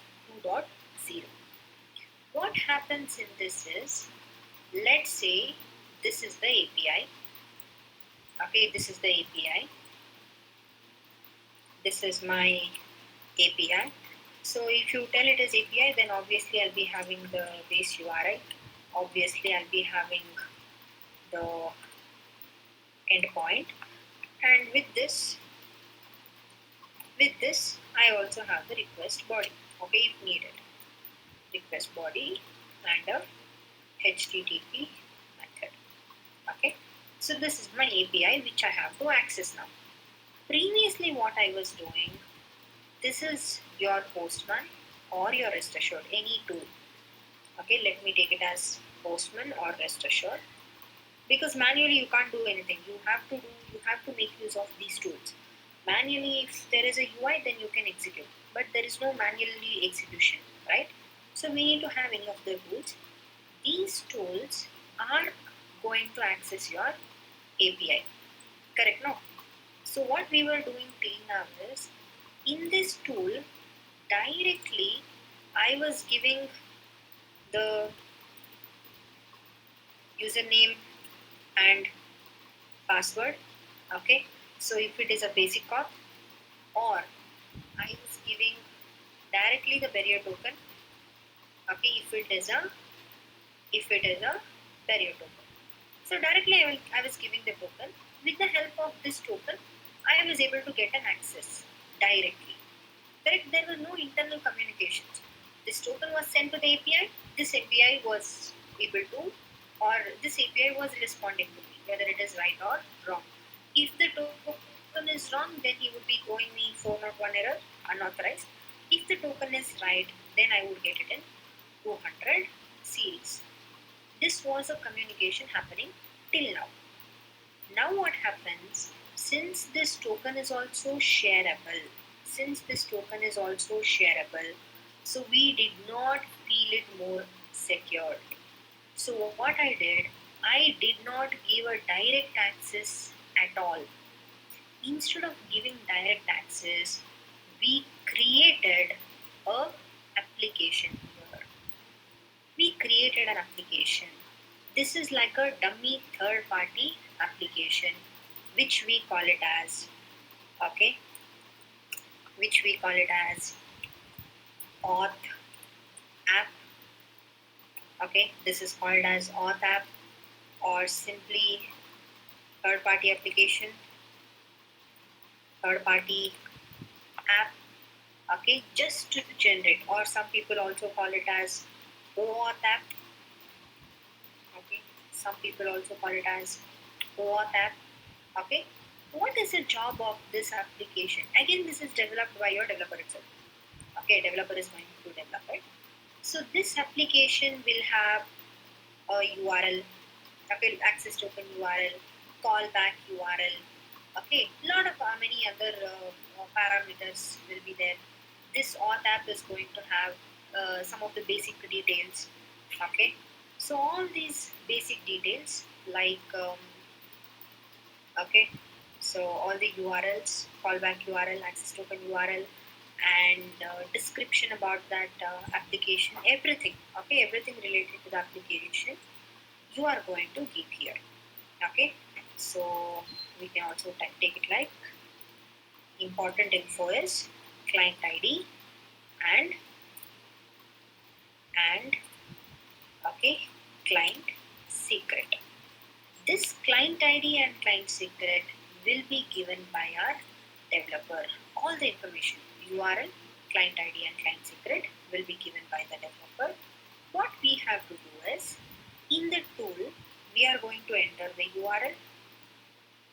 2.0. What happens in this is, let's say this is the API. Okay, this is the API. This is my API. So if you tell it as API, then obviously I'll be having the base URI. Obviously I'll be having the endpoint, and with this I also have the request body. Okay, if needed, request body and a HTTP method. Okay, so this is my API which I have to access now. Previously, what I was doing, this is your Postman or your Rest Assured, any tool. Okay, let me take it as Postman or Rest Assured, because manually you can't do anything. You have to make use of these tools. Manually, if there is a UI, then you can execute, but there is no manually execution, right? So we need to have any of the tools. These tools are going to access your API, correct? No. So what we were doing till now is, in this tool directly I was giving the username and password. Okay, so if it is a basic auth, or I was giving directly the barrier token. Okay, if it is a barrier token, so directly I was giving the token. With the help of this token, I was able to get an access directly. Correct? There were no internal communications. This token was sent to the API. This API was able to, or this API was responding to me, whether it is right or wrong. If the token is wrong, then he would be throwing me 401 error, unauthorized. If the token is right, then I would get it in 200 series. This was a communication happening till now. Now what happens, since this token is also shareable, so we did not feel it more secure. So what I did, I did not give a direct access at all. Instead of giving direct access, we created a application here. We created an application. This is like a dummy third party application, which we call it as, okay, which we call it as auth app. Okay, this is called as auth app, or simply third party application, third party app. Okay, just to generate, or some people also call it as OAuth app. Okay, some people also call it as OAuth app. Okay, what is the job of this application? Again, this is developed by your developer itself. Okay, developer is going to develop it. So this application will have a URL, okay, access token URL, callback URL. Okay, lot of many other parameters will be there. This auth app is going to have some of the basic details. Okay, so all these basic details, like okay, so all the URLs, callback URL, access token URL, and description about that application, everything. Okay, everything related to the application, you are going to give here. Okay, so we can also take it like important info is client ID and okay, client secret. This client ID and client secret will be given by our developer. All the information, URL, client ID and client secret, will be given by the developer. What we have to do is, in the tool, we are going to enter the URL,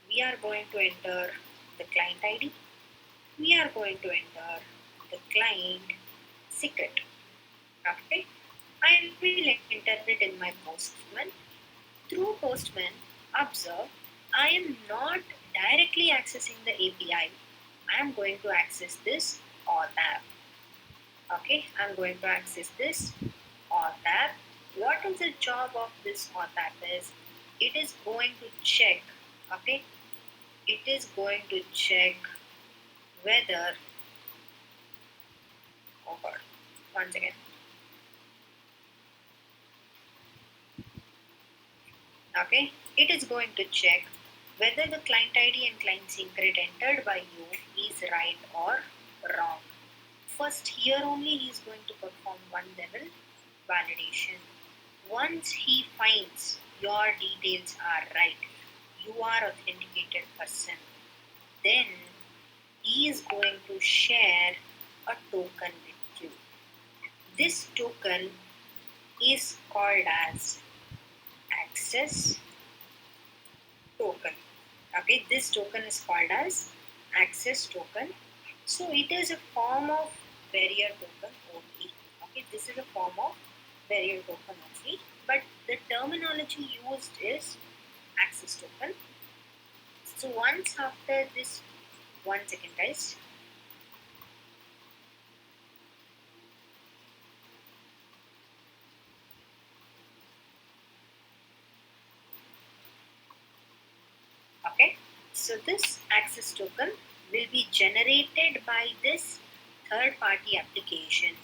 we are going to enter the client ID, we are going to enter the client secret. Okay, I will enter it in my Postman. Through Postman, observe, I am not directly accessing the API. I am going to access this auth app. Okay, I'm going to access this auth app. What is the job of this auth app is, it is going to check, okay, it is going to check whether, oh god, once again. Okay, it is going to check whether the client ID and client secret entered by you is right or wrong. first here only he is going to perform one level validation. Once he finds your details are right, you are authenticated person, then he is going to share a token with you. This token is called as access token. Okay, this token is called as access token. So it is a form of barrier token only. Okay, this is a form of barrier token only, but the terminology used is access token. So once after this, 1 second guys. Okay, so this access token will be generated by this third party application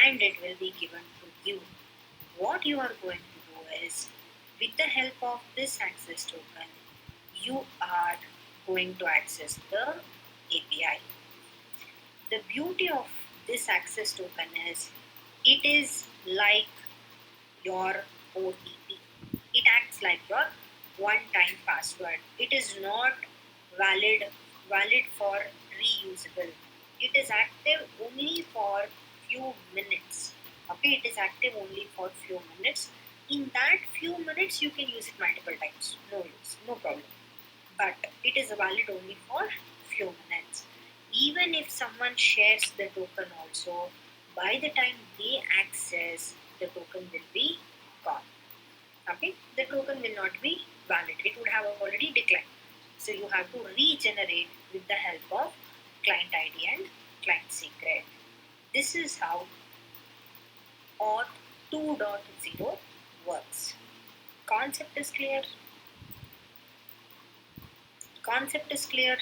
and it will be given to you. What you are going to do is, with the help of this access token, you are going to access the API. The beauty of this access token is it is like your OTP. It acts like your one-time password. It is not valid for reusable. It is active only for few minutes. Okay, it is active only for few minutes. In that few minutes, you can use it multiple times. No problem. But it is valid only for few minutes. Even if someone shares the token also, by the time they access, the token will be gone. Okay, the token will not be valid. It would have already declined. So you have to regenerate with the help of client ID and client secret. This is how Auth 2.0 works. Concept is clear. Concept is clear.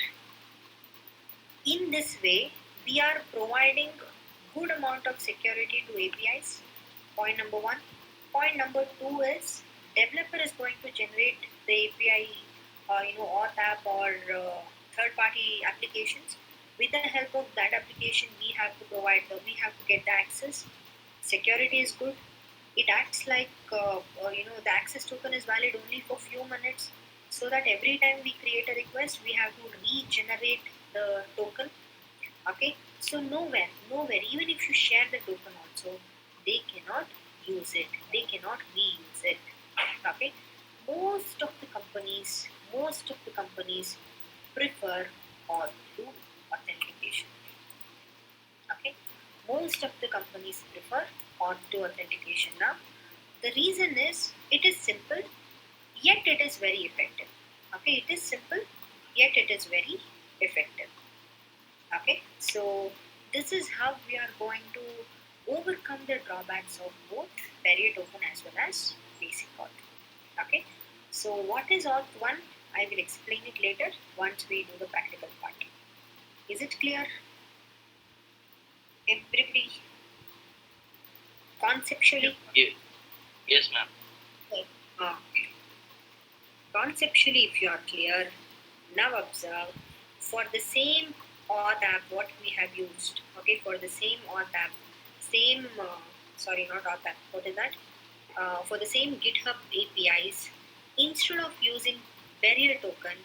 In this way, we are providing good amount of security to APIs. Point number one. Point number two is developer is going to generate the API, auth app or third-party applications. With the help of that application, we have to get the access. Security is good. It acts like the access token is valid only for few minutes, so that every time we create a request, we have to regenerate the token. Okay, so nowhere, even if you share the token also, they cannot use it. They cannot reuse it. Okay, most of the companies prefer Auth2 authentication. Okay, most of the companies prefer Auth2 authentication. Now, the reason is it is simple, yet it is very effective. Okay, it is simple, yet it is very effective. Okay, so this is how we are going to overcome the drawbacks of both barrier token as well as basic auth. Okay, so what is auth 1? I will explain it later once we do the practical part. Is it clear? Everybody? Conceptually? Yes, ma'am. Uh, conceptually, if you are clear, now observe for the same auth app what we have used. Okay, for the same auth app, not auth app, what is that? For the same GitHub APIs, instead of using barrier token,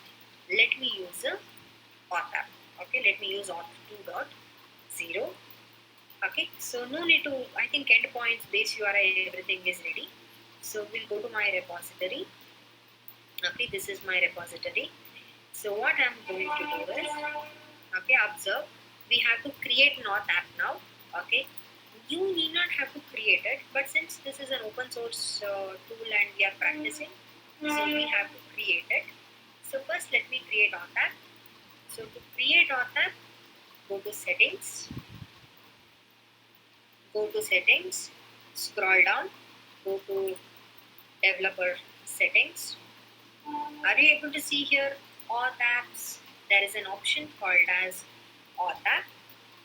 let me use a auth app. Okay, let me use auth 2.0. Okay, so no need to, I think endpoints, base URI, everything is ready. So we'll go to my repository. Okay, this is my repository. So what I'm going to do is, okay, observe, we have to create an auth app now. Okay, you need not have to create it, but since this is an open source tool and we are practicing, so we have to create it. So first let me create auth app. So to create auth app, go to settings, scroll down, go to developer settings. Are you able to see here auth apps? There is an option called as auth app.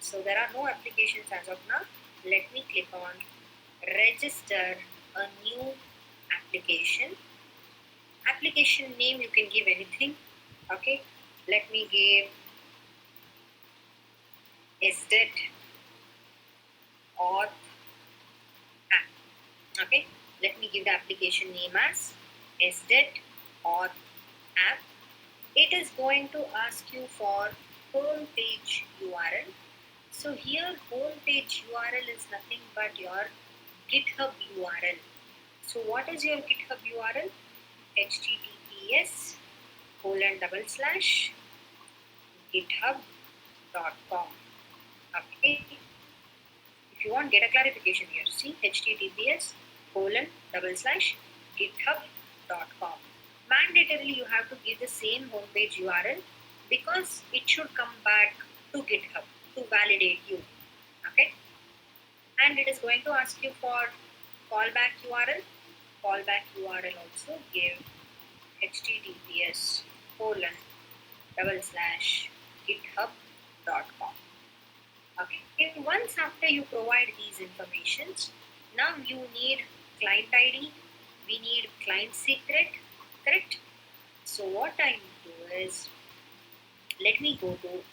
So there are no applications as of now. Let me click on register a new application. Application name you can give anything. Okay, let me give SDET auth app. Okay, let me give the application name as SDET auth app. It is going to ask you for home page URL. So here home page URL is nothing but your GitHub URL. So what is your GitHub URL? https://github.com. Okay. If you want get a clarification here, see https://github.com. Mandatorily you have to give the same homepage URL because it should come back to GitHub to validate you. Okay. And it is going to ask you for callback URL. Callback URL also give https://github.com. Okay, once after you provide these informations, now you need client ID, we need client secret, correct? So what I do is, let me go to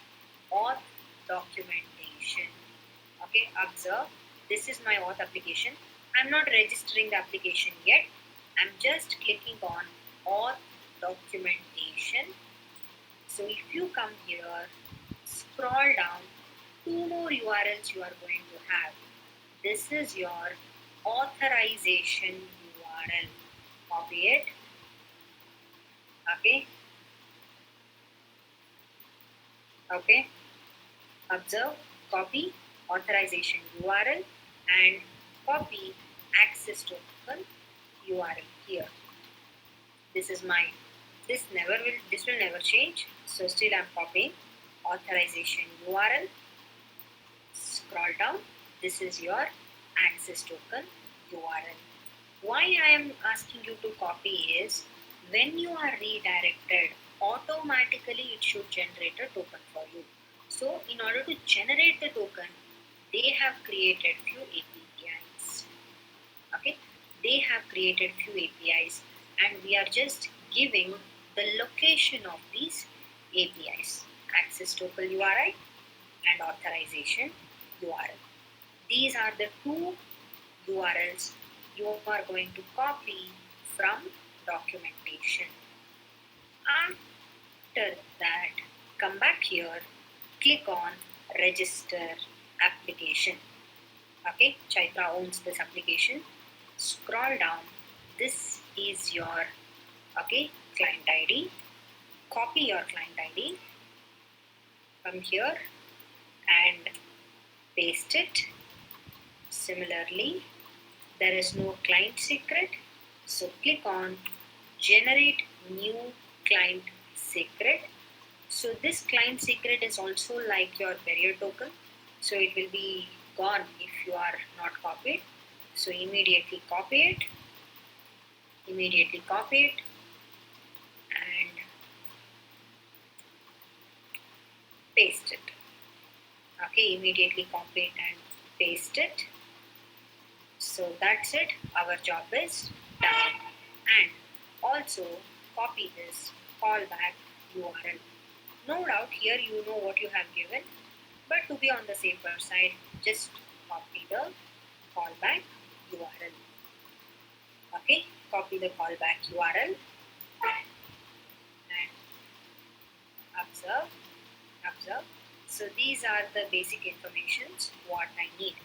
auth documentation. Okay, observe, this is my auth application. I'm not registering the application yet. I'm just clicking on auth documentation. So if you come here, scroll down, 2 more URLs you are going to have. This is your authorization URL. Copy it. Okay. Observe, copy authorization URL and copy access token URL here. This is mine. This will never change. So still I'm copying authorization URL. Scroll down. This is your access token URL. Why I am asking you to copy is when you are redirected, automatically it should generate a token for you. So in order to generate the token, they have created few APIs. Okay, they have created few APIs, and we are just giving the location of these APIs: access token URI and authorization URL. These are the two URLs you are going to copy from documentation. After that, come back here, click on register application. Okay, Chaitra owns this application. Scroll down. This is your client ID. Copy your client ID. Come here and paste it. Similarly, there is no client secret, so click on generate new client secret. So this client secret is also like your barrier token, so it will be gone if you are not copied. So immediately copy it and paste it. Okay, immediately copy it and paste it. So that's it, our job is done. And also copy this callback URL. No doubt here you know what you have given, but to be on the safer side, just copy the callback URL. Okay, copy the callback URL and observe. So these are the basic informations what I need.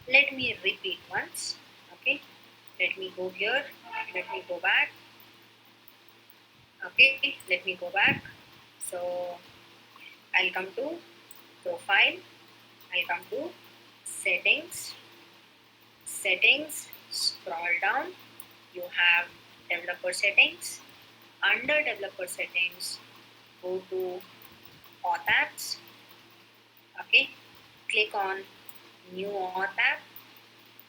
Let me repeat once. Okay, let me go here, let me go back. Okay, let me go back. So I'll come to profile, I'll come to settings, scroll down, you have developer settings. Under developer settings, go to auth apps. Okay, click on new auth app.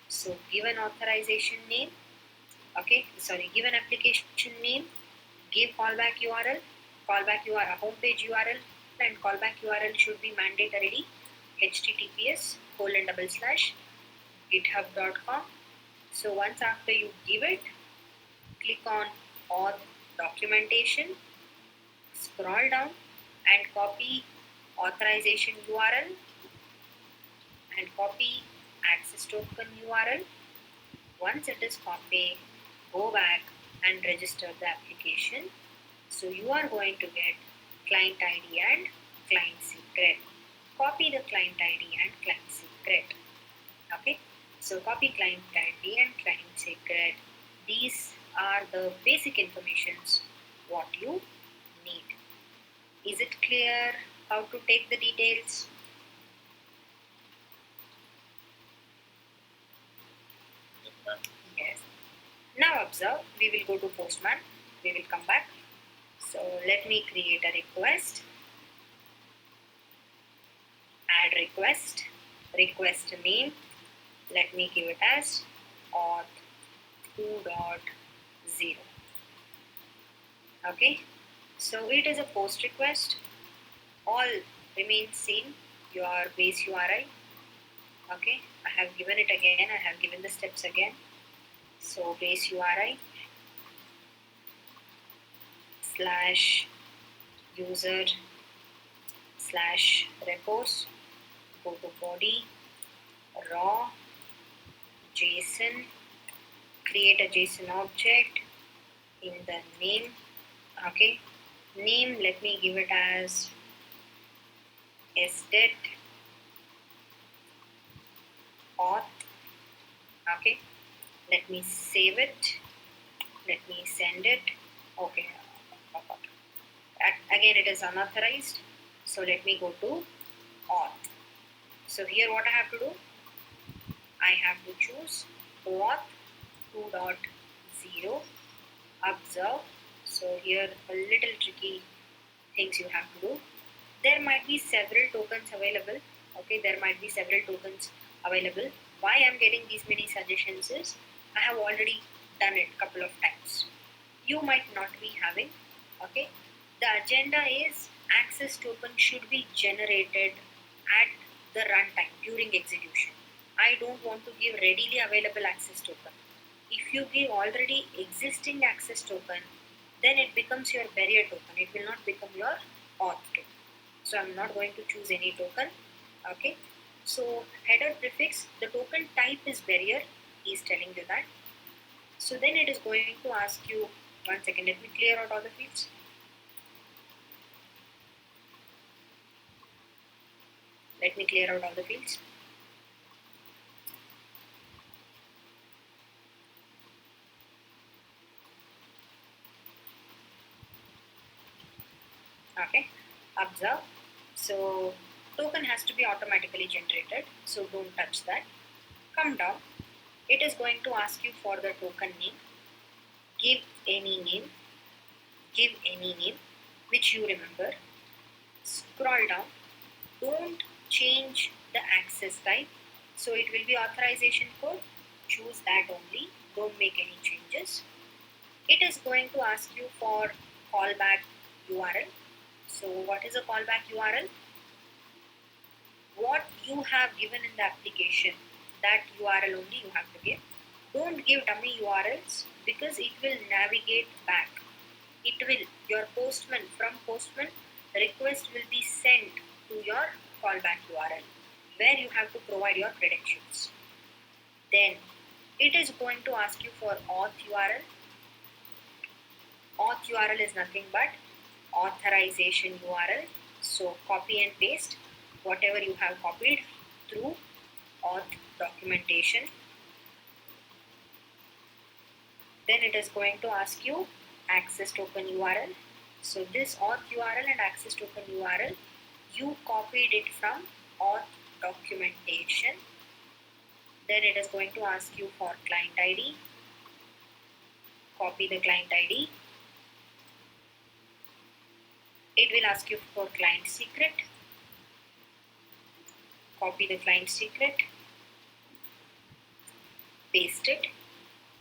So give an authorization name. Okay, give an application name. Give callback URL, homepage URL, and callback URL should be mandatorily https://github.com. So once after you give it, click on auth documentation, scroll down and copy authorization URL and copy access token URL. Once it is copied, go back and register the application. So you are going to get client ID and client secret. Copy the client ID and client secret. Okay, so copy client ID and client secret. These are the basic informations what you need. Is it clear how to take the details? Yes, ma'am. Yes. Now observe, we will go to Postman. We will come back. So let me create a request. Add request. Request name. Let me give it as auth 2.0. Okay. So it is a post request. All remains same. Your base URI. Okay. I have given it again. I have given the steps again. So base URI /user /repos, go to body, raw, JSON, create a JSON object in the name. Okay, name, let me give it as sdet auth. Okay, let me save it, let me send it. Okay, again it is unauthorized, so let me go to auth. So here what I have to do, I have to choose auth 2.0. Observe, so here a little tricky things you have to do. There might be several tokens available. Okay, there might be several tokens available. Why I'm getting these many suggestions is I have already done it couple of times. You might not be having. Okay, the agenda is access token should be generated at the runtime during execution. I don't want to give readily available access token. If you give already existing access token, then it becomes your barrier token. It will not become your auth token. So I'm not going to choose any token. Okay. So header prefix, the token type is barrier. He is telling you that. So then it is going to ask you, one second, let me clear out all the fields. Let me clear out all the fields. Okay, observe. So token has to be automatically generated, so don't touch that. Come down. It is going to ask you for the token name. Give any name. Give any name which you remember. Scroll down. Don't change the access type. So it will be authorization code. Choose that only. Don't make any changes. It is going to ask you for callback URL. So what is a callback URL? What you have given in the application, that URL only you have to give. Don't give dummy URLs because it will navigate back. It will, your Postman, from Postman, the request will be sent to your callback URL where you have to provide your credentials. Then it is going to ask you for auth URL. Auth URL is nothing but authorization URL. So copy and paste whatever you have copied through auth documentation. Then it is going to ask you access token URL. So this auth URL and access token URL, you copied it from auth documentation. Then it is going to ask you for client ID. Copy the client ID. It will ask you for client secret. Copy the client secret. Paste it.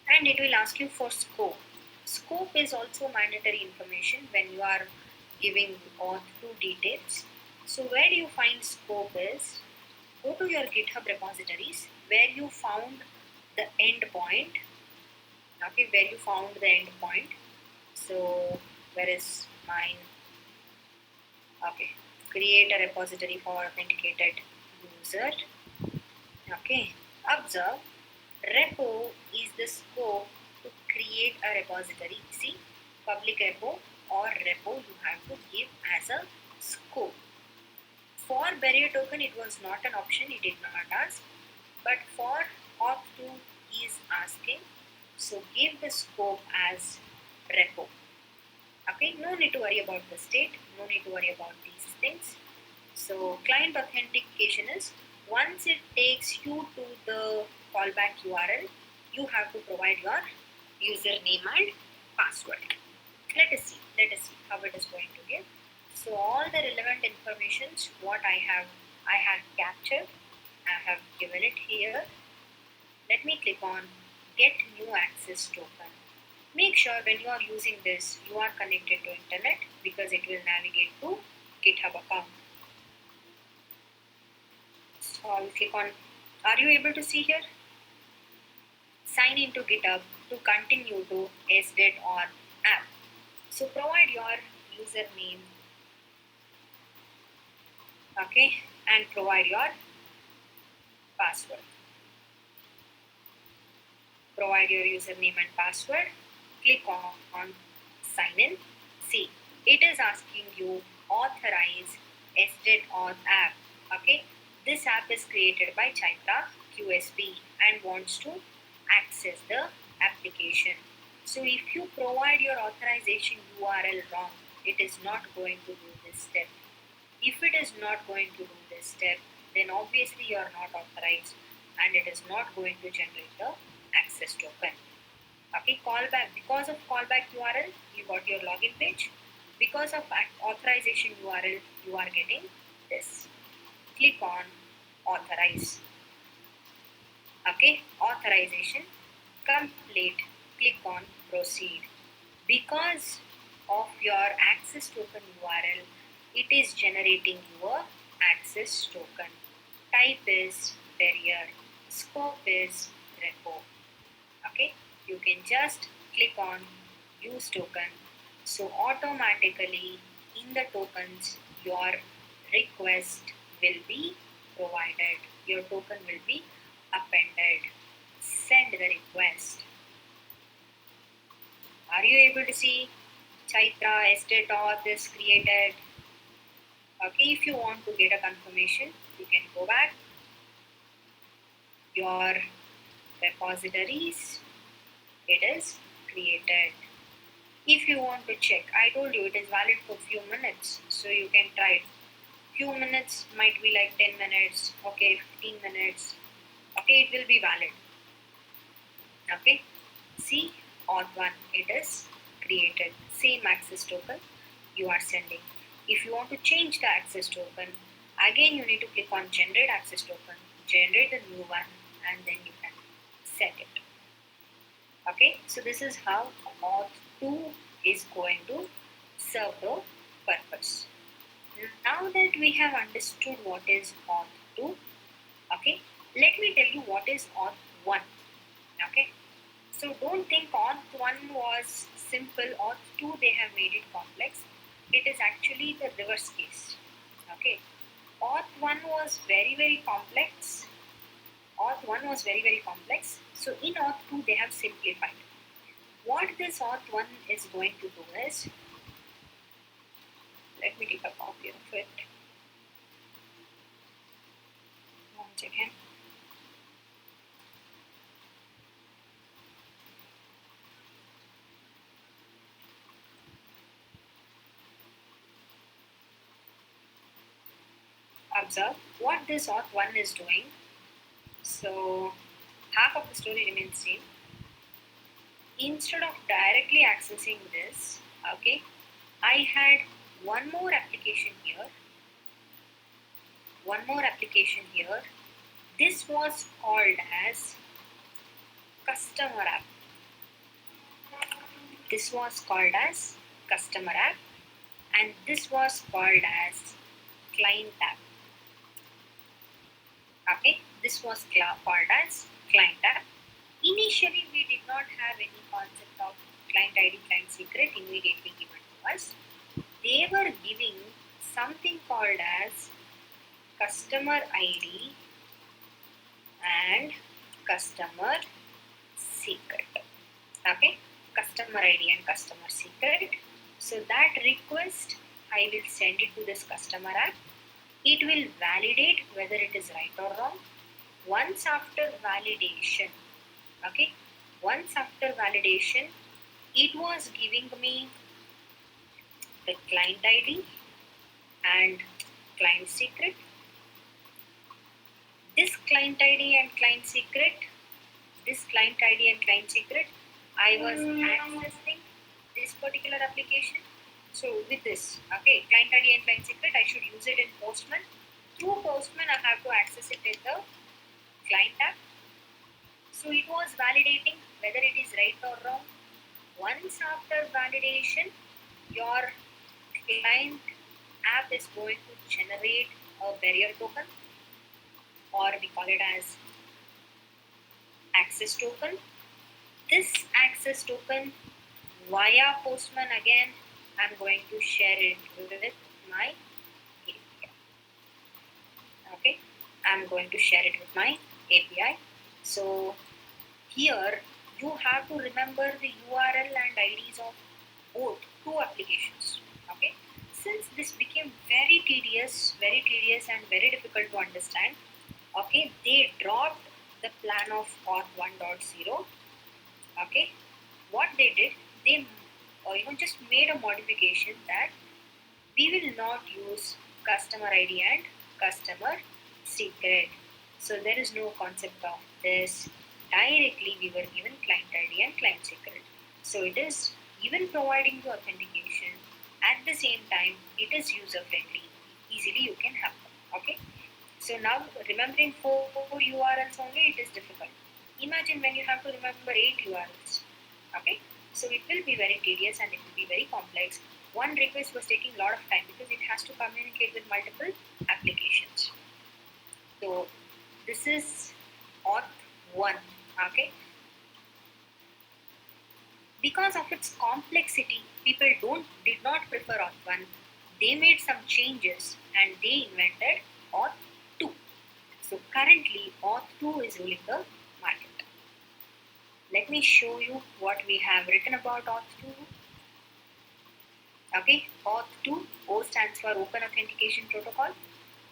And it will ask you for scope. Scope is also mandatory information when you are giving auth 2 details. So where do you find scope is, go to your GitHub repositories where you found the endpoint. Okay, where you found the endpoint. So where is mine? Okay, create a repository for authenticated user. Okay, Observe, repo is the scope to create a repository. See, public repo or repo you have to give as a scope. For barrier token, it was not an option, it did not ask. But for Auth2, he is asking. So give the scope as repo. Okay, no need to worry about the state, no need to worry about these things. So client authentication is once it takes you to the callback URL, you have to provide your username and password. Let us see how it is going to give. So all the relevant informations what I have captured, I have given it here. Let me click on get new access token. Make sure when you are using this, you are connected to internet because it will navigate to GitHub account. So I'll click on, are you able to see here? Sign into GitHub to continue to SDET or app. So provide your username, okay, and provide your password. Provide your username and password. Click on sign in. See, it is asking you authorize SDET or app. Okay, this app is created by Chaitra QSB and wants to access the application. So if you provide your authorization URL wrong, it is not going to do this step. If it is not going to do this step, then obviously you are not authorized and it is not going to generate the access token. Okay, callback, because of callback URL, you got your login page. Because of authorization URL, you are getting this. Click on authorize. Okay, authorization complete. Click on proceed. Because of your access token URL, it is generating your access token. Type is barrier, scope is repo. Okay, you can just click on use token. So automatically in the tokens your request will be provided. Your token will be appended. Send the request. Are you able to see Chaitra SDET auth is created? Okay, if you want to get a confirmation, you can go back. Your repositories, it is created. If you want to check, I told you it is valid for few minutes, so you can try it. Few minutes might be like 10 minutes, okay, 15 minutes, okay, it will be valid. Okay, see, auth1, it is created. Same access token you are sending. If you want to change the access token, again you need to click on generate access token, generate the new one, and then you can set it. Okay, so this is how auth2 is going to serve the purpose. Now that we have understood what is auth2, okay, let me tell you what is auth1. Okay, so don't think auth1 was simple, auth2 they have made it complex. It is actually the reverse case. Okay, auth1 was very complex. Auth1 was very complex. So in auth2 they have simplified. What this auth1 is going to do is, let me take a copy of it. One second. Observe what this auth1 is doing. So half of the story remains same. Instead of directly accessing this, okay, I had one more application here. This was called as customer app. This was called as customer app, and this was called as client app. Okay, this was called as client app. Initially, we did not have any concept of client ID, client secret immediately given to us. They were giving something called as customer ID and customer secret. Okay, customer ID and customer secret. So that request I will send it to this customer app. It will validate whether it is right or wrong. Once after validation, okay, once after validation, it was giving me the client ID and client secret. This client ID and client secret, I was accessing this particular application. So with this, okay, client ID and client secret, I should use it in Postman. Through Postman, I have to access it in the client app. So it was validating whether it is right or wrong. Once after validation, your client app is going to generate a barrier token, or we call it as access token. This access token via Postman, again, I'm going to share it with my API. Okay, I'm going to share it with my API. So here you have to remember the URL and IDs of both two applications. Okay, since this became very tedious and very difficult to understand, okay, they dropped the plan of Auth 1.0. Okay, what they did, they just made a modification that we will not use customer ID and customer secret. So there is no concept of this. Directly we were given client ID and client secret. So it is even providing the authentication. At the same time, it is user friendly. Easily you can have them. Okay. So now remembering four URLs only, it is difficult. Imagine when you have to remember 8 URLs. Okay. So it will be very tedious and it will be very complex. One request was taking a lot of time because it has to communicate with multiple applications. So this is Auth 1. Okay. Because of its complexity, people did not prefer Auth 1. They made some changes and they invented Auth 2. So currently Auth 2 is ruling the market. Let me show you what we have written about Auth 2. Okay, Auth 2, O stands for Open Authentication Protocol.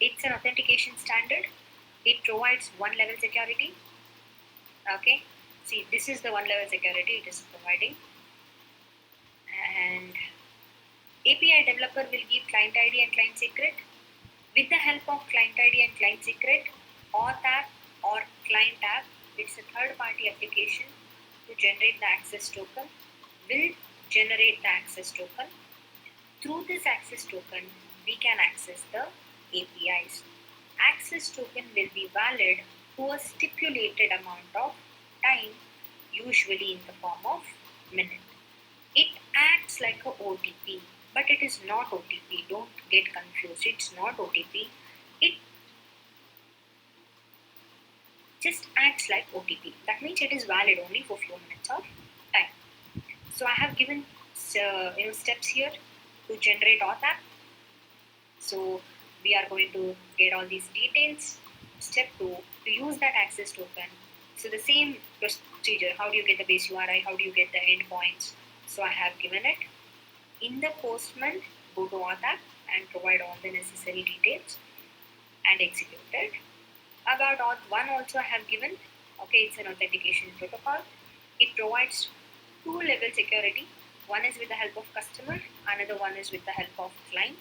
It's an authentication standard. It provides one-level security. Okay, see, this is the one-level security it is providing. And API developer will give client ID and client secret. With the help of client ID and client secret, Auth app or client app, it's a third-party application to generate the access token, will generate the access token. Through this access token, we can access the APIs. Access token will be valid to a stipulated amount of time, usually in the form of minute. It acts like a OTP, but it is not OTP. Don't get confused. It's not OTP. It just acts like OTP. That means it is valid only for few minutes of time. So I have given steps here to generate Auth app. So we are going to get all these details. Step 2, to use that access token. So the same procedure, how do you get the base URI, how do you get the endpoints? So I have given it. In the Postman, go to Auth app and provide all the necessary details and execute it. About Auth 1 also I have given. Okay, it's an authentication protocol. It provides two-level security. One is with the help of customer, another one is with the help of client.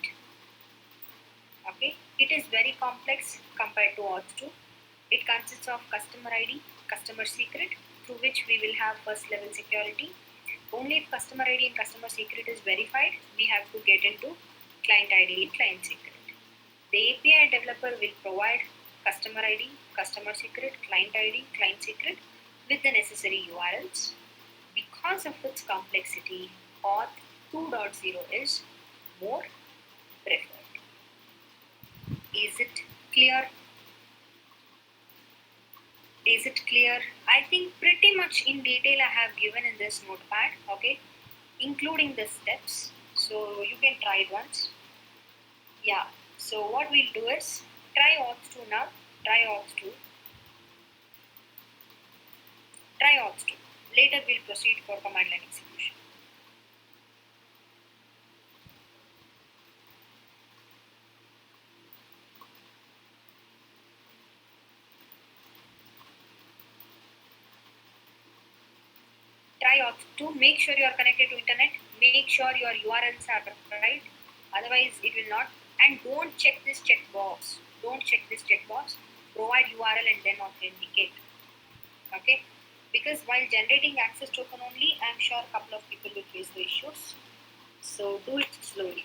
Okay, it is very complex compared to Auth 2. It consists of customer ID, customer secret, through which we will have first level security. Only if customer ID and customer secret is verified, we have to get into client ID and client secret. The API developer will provide customer ID, customer secret, client ID, client secret with the necessary URLs. Because of its complexity, Auth 2.0 is more preferred. Is it clear? Is it clear? I think pretty much in detail I have given in this notepad, okay, including the steps. So you can try it once. Yeah, so what we'll do is try Auth 2 now. Try Auth 2. Try auth 2. Later we'll proceed for command line execution. Try auth 2. Make sure you are connected to internet. Make sure your URLs are right. Otherwise, it will not. And don't check this checkbox. Don't check this checkbox. Provide URL and then authenticate. Okay? Because while generating access token only, I'm sure a couple of people will face the issues. So do it slowly.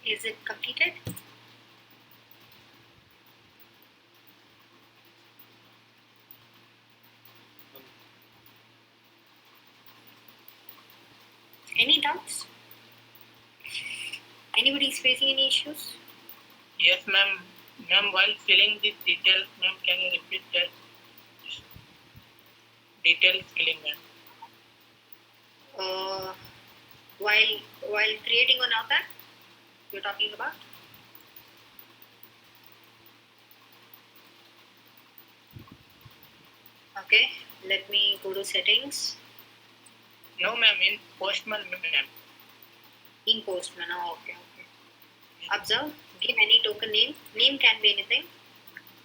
Is it completed? Any doubts? Anybody is facing any issues? Yes, ma'am. Ma'am, while filling these details, ma'am, can you repeat that? Detail filling, ma'am. While creating an avatar, you're talking about? Okay, let me go to settings. No, ma'am, in Postman, ma'am. In Postman, okay. Observe, give any token name. Name can be anything.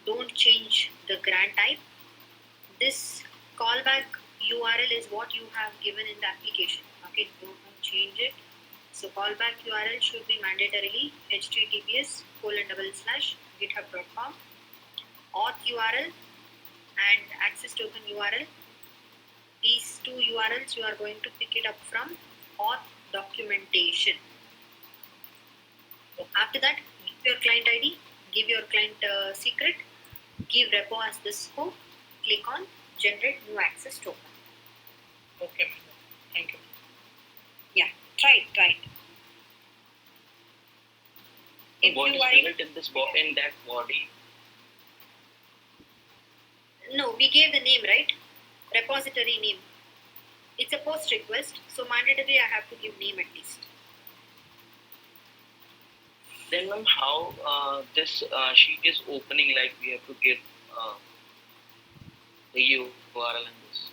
Don't change the grant type. This callback URL is what you have given in the application. Okay, don't change it. So callback URL should be mandatorily https://github.com. Auth URL and access token URL. These two URLs you are going to pick it up from auth documentation. After that, give your client ID, give your client secret, give repo as the scope, click on generate new access token. Okay, ma'am. Thank you. Yeah, try it. If What you is are present in this in that body? no, we gave the name, right? Repository name. It's a post request, so mandatory I have to give name at least. Then, ma'am, how this sheet is opening? Like we have to give the URL in this.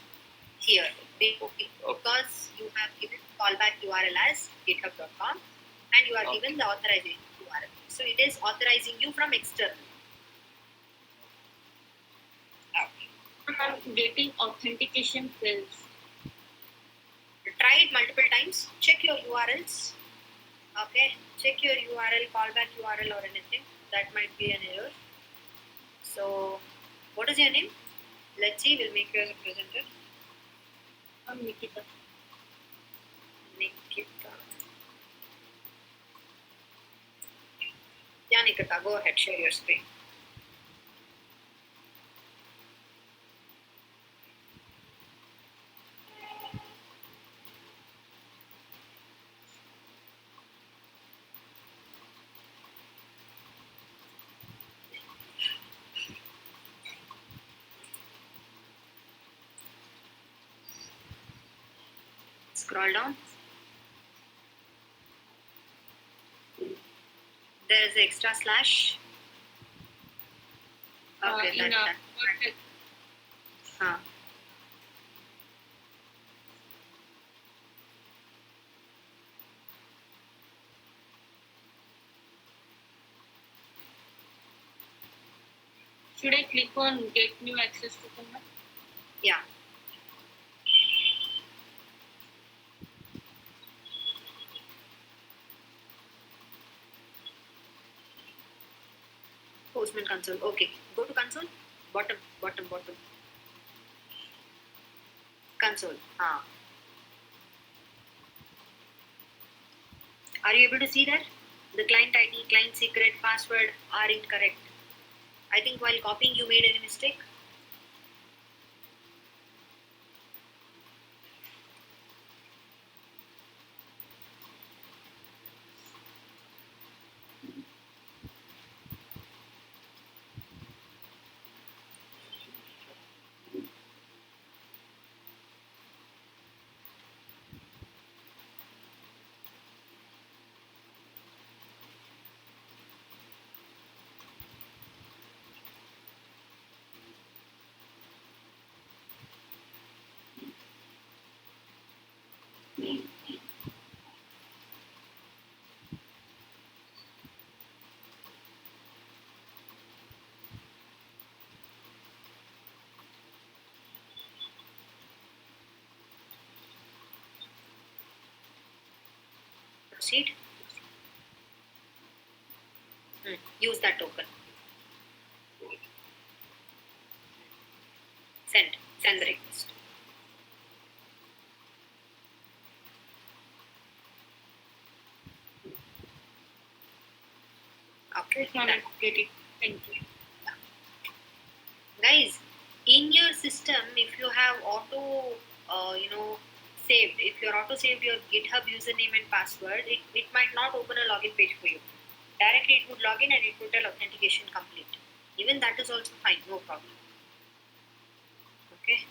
Here, because you have given callback URL as github.com and you are given the authorization URL. So it is authorizing you from external. I'm getting authentication fields. Try it multiple times. Check your URLs. Okay, check your URL, callback URL or anything. That might be an error. So, what is your name? Let's see, we'll make you as a presenter. I'm Nikita. Nikita. Yeah, Nikita, go ahead, share your screen. Scroll down. There is an extra slash. Okay, In that. Huh. should I click on get new access token? Yeah. Postman console. Okay. Go to console. Bottom. Console. Are you able to see that? The client ID, client secret, password are incorrect. I think while copying you made any mistake. Proceed. Use that token. Send the request. Yes, ma'am, I get it. Thank you. Guys, in your system, if you have auto, saved, if you're auto saved your GitHub username and password, it might not open a login page for you. Directly it would log in and it would tell authentication complete. Even that is also fine, no problem. Okay.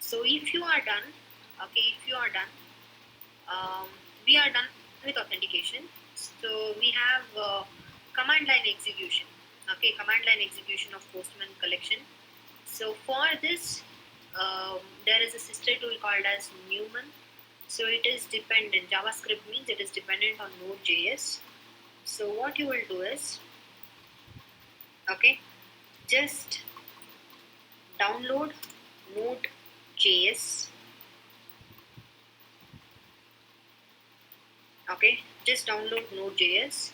So if you are done, we are done with authentication. So we have command line execution. Okay, command line execution of Postman collection. So for this, there is a sister tool called as Newman. So it is dependent. JavaScript means it is dependent on Node.js. So what you will do is, okay, just download Node.js. Okay, just download Node.js.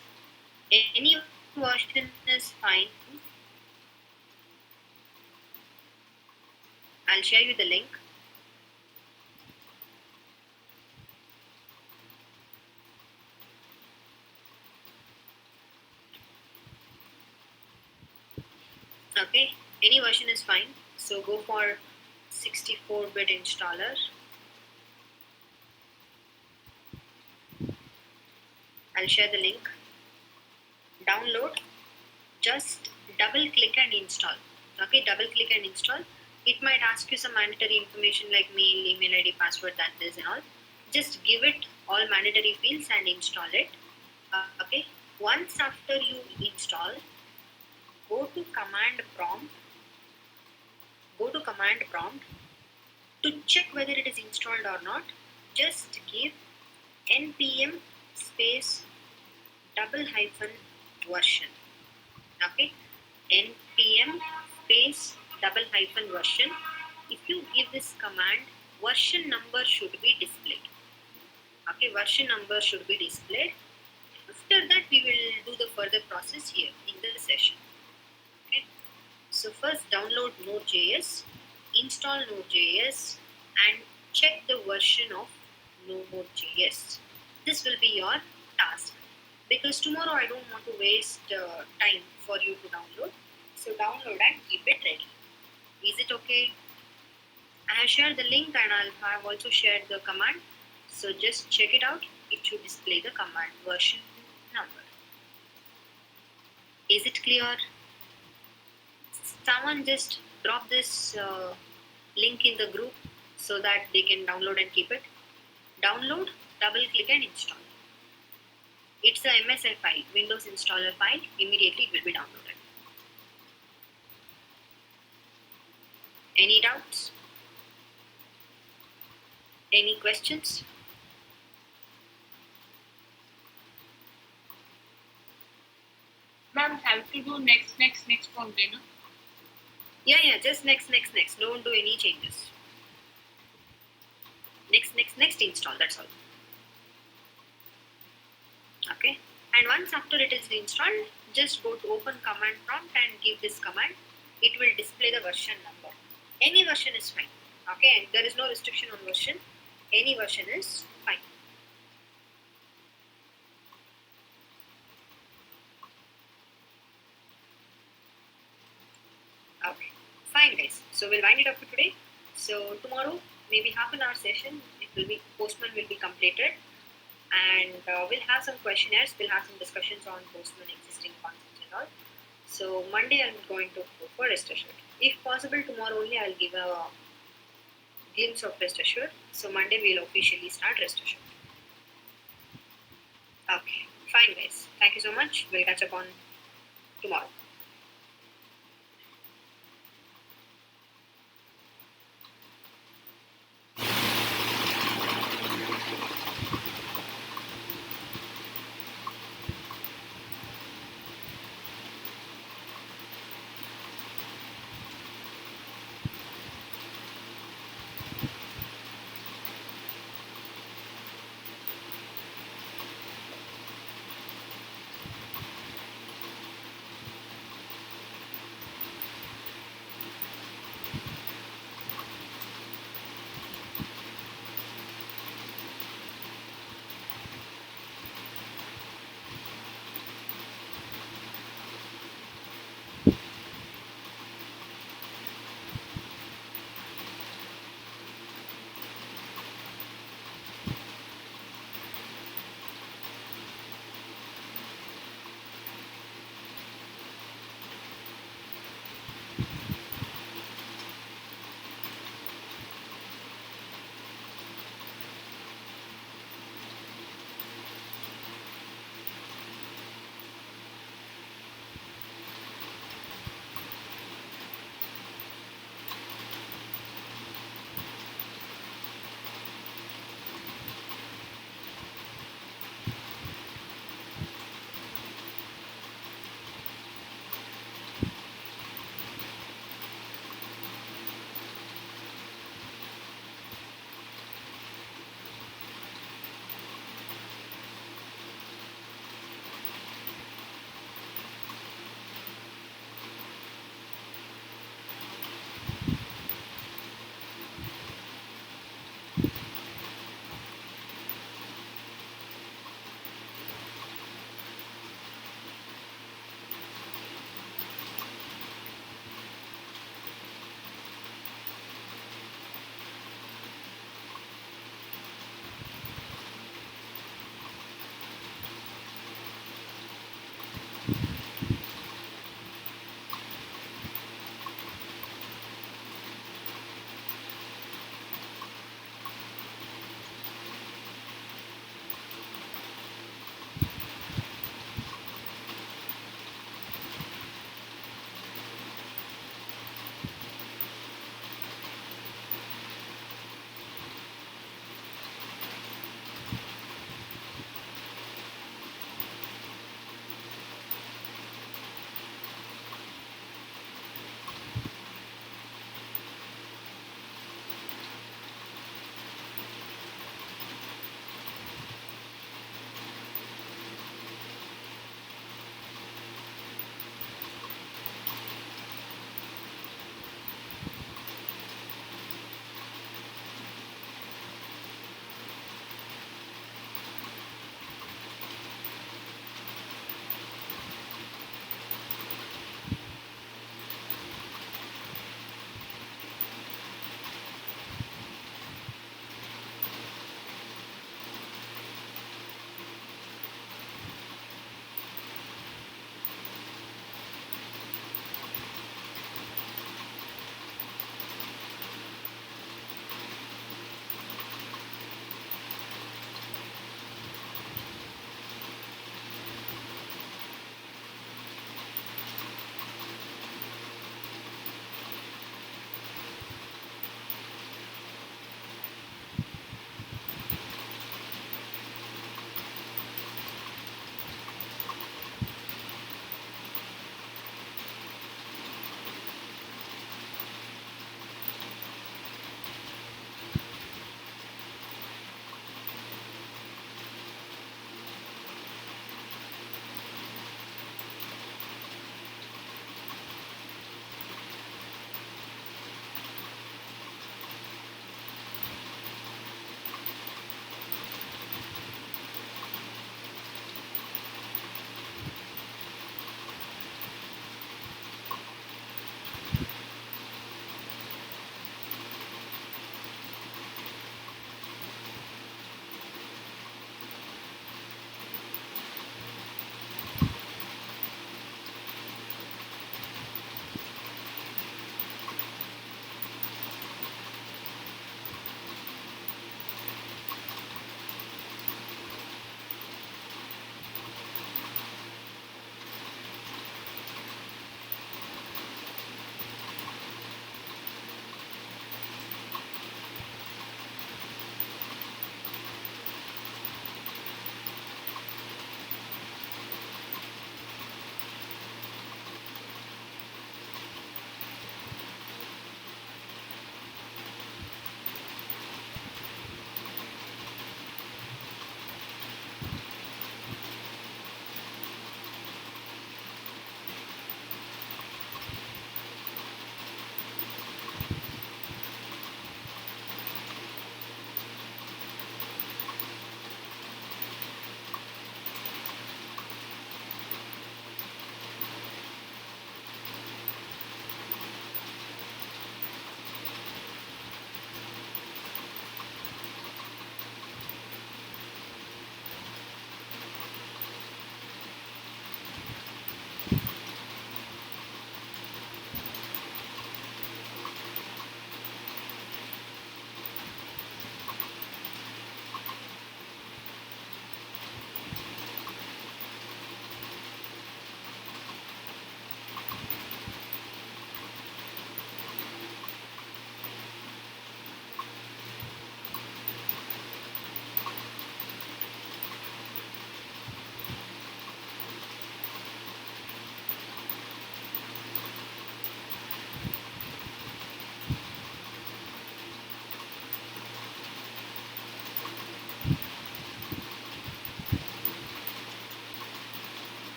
Any version is fine. I'll share you the link. Okay, any version is fine. So go for 64-bit installer. I'll share the link. Download. Just double click and install. Okay, double click and install. It might ask you some mandatory information like mail, email ID, password, that this and all. Just give it all mandatory fields and install it. Okay, once after you install, go to command prompt to check whether it is installed or not. Just give npm space --version. Okay, npm space --version. If you give this command, version number should be displayed. Okay, version number should be displayed. After that, we will do the further process here in the session. Okay, so first download Node.js, install Node.js, and check the version of Node.js. This will be your task, because tomorrow I don't want to waste time for you to download. So download and keep it ready. Is it okay? I have shared the link and I have also shared the command. So just check it out. It should display the command version number. Is it clear? Someone just drop this link in the group so that they can download and keep it. Download, double click and install. It's a MSI file, Windows installer file. Immediately it will be downloaded. Any doubts? Any questions? Ma'am, have to do next only, no? Yeah, just next. Don't do any changes. Next install, that's all. Okay, and once after it is installed, just go to open command prompt and give this command. It will display the version number. Any version is fine. Okay, and there is no restriction on version. Any version is fine. Okay, fine guys. So we'll wind it up for today. So tomorrow, maybe half an hour session, it will be Postman will be completed, and we'll have some questionnaires. We'll have some discussions on Postman existing concepts and all. So Monday I'm going to go for rest assured. If possible, tomorrow only I'll give a glimpse of rest assured. So Monday we'll officially start rest assured. Okay, fine guys. Thank you so much. We'll catch up on tomorrow.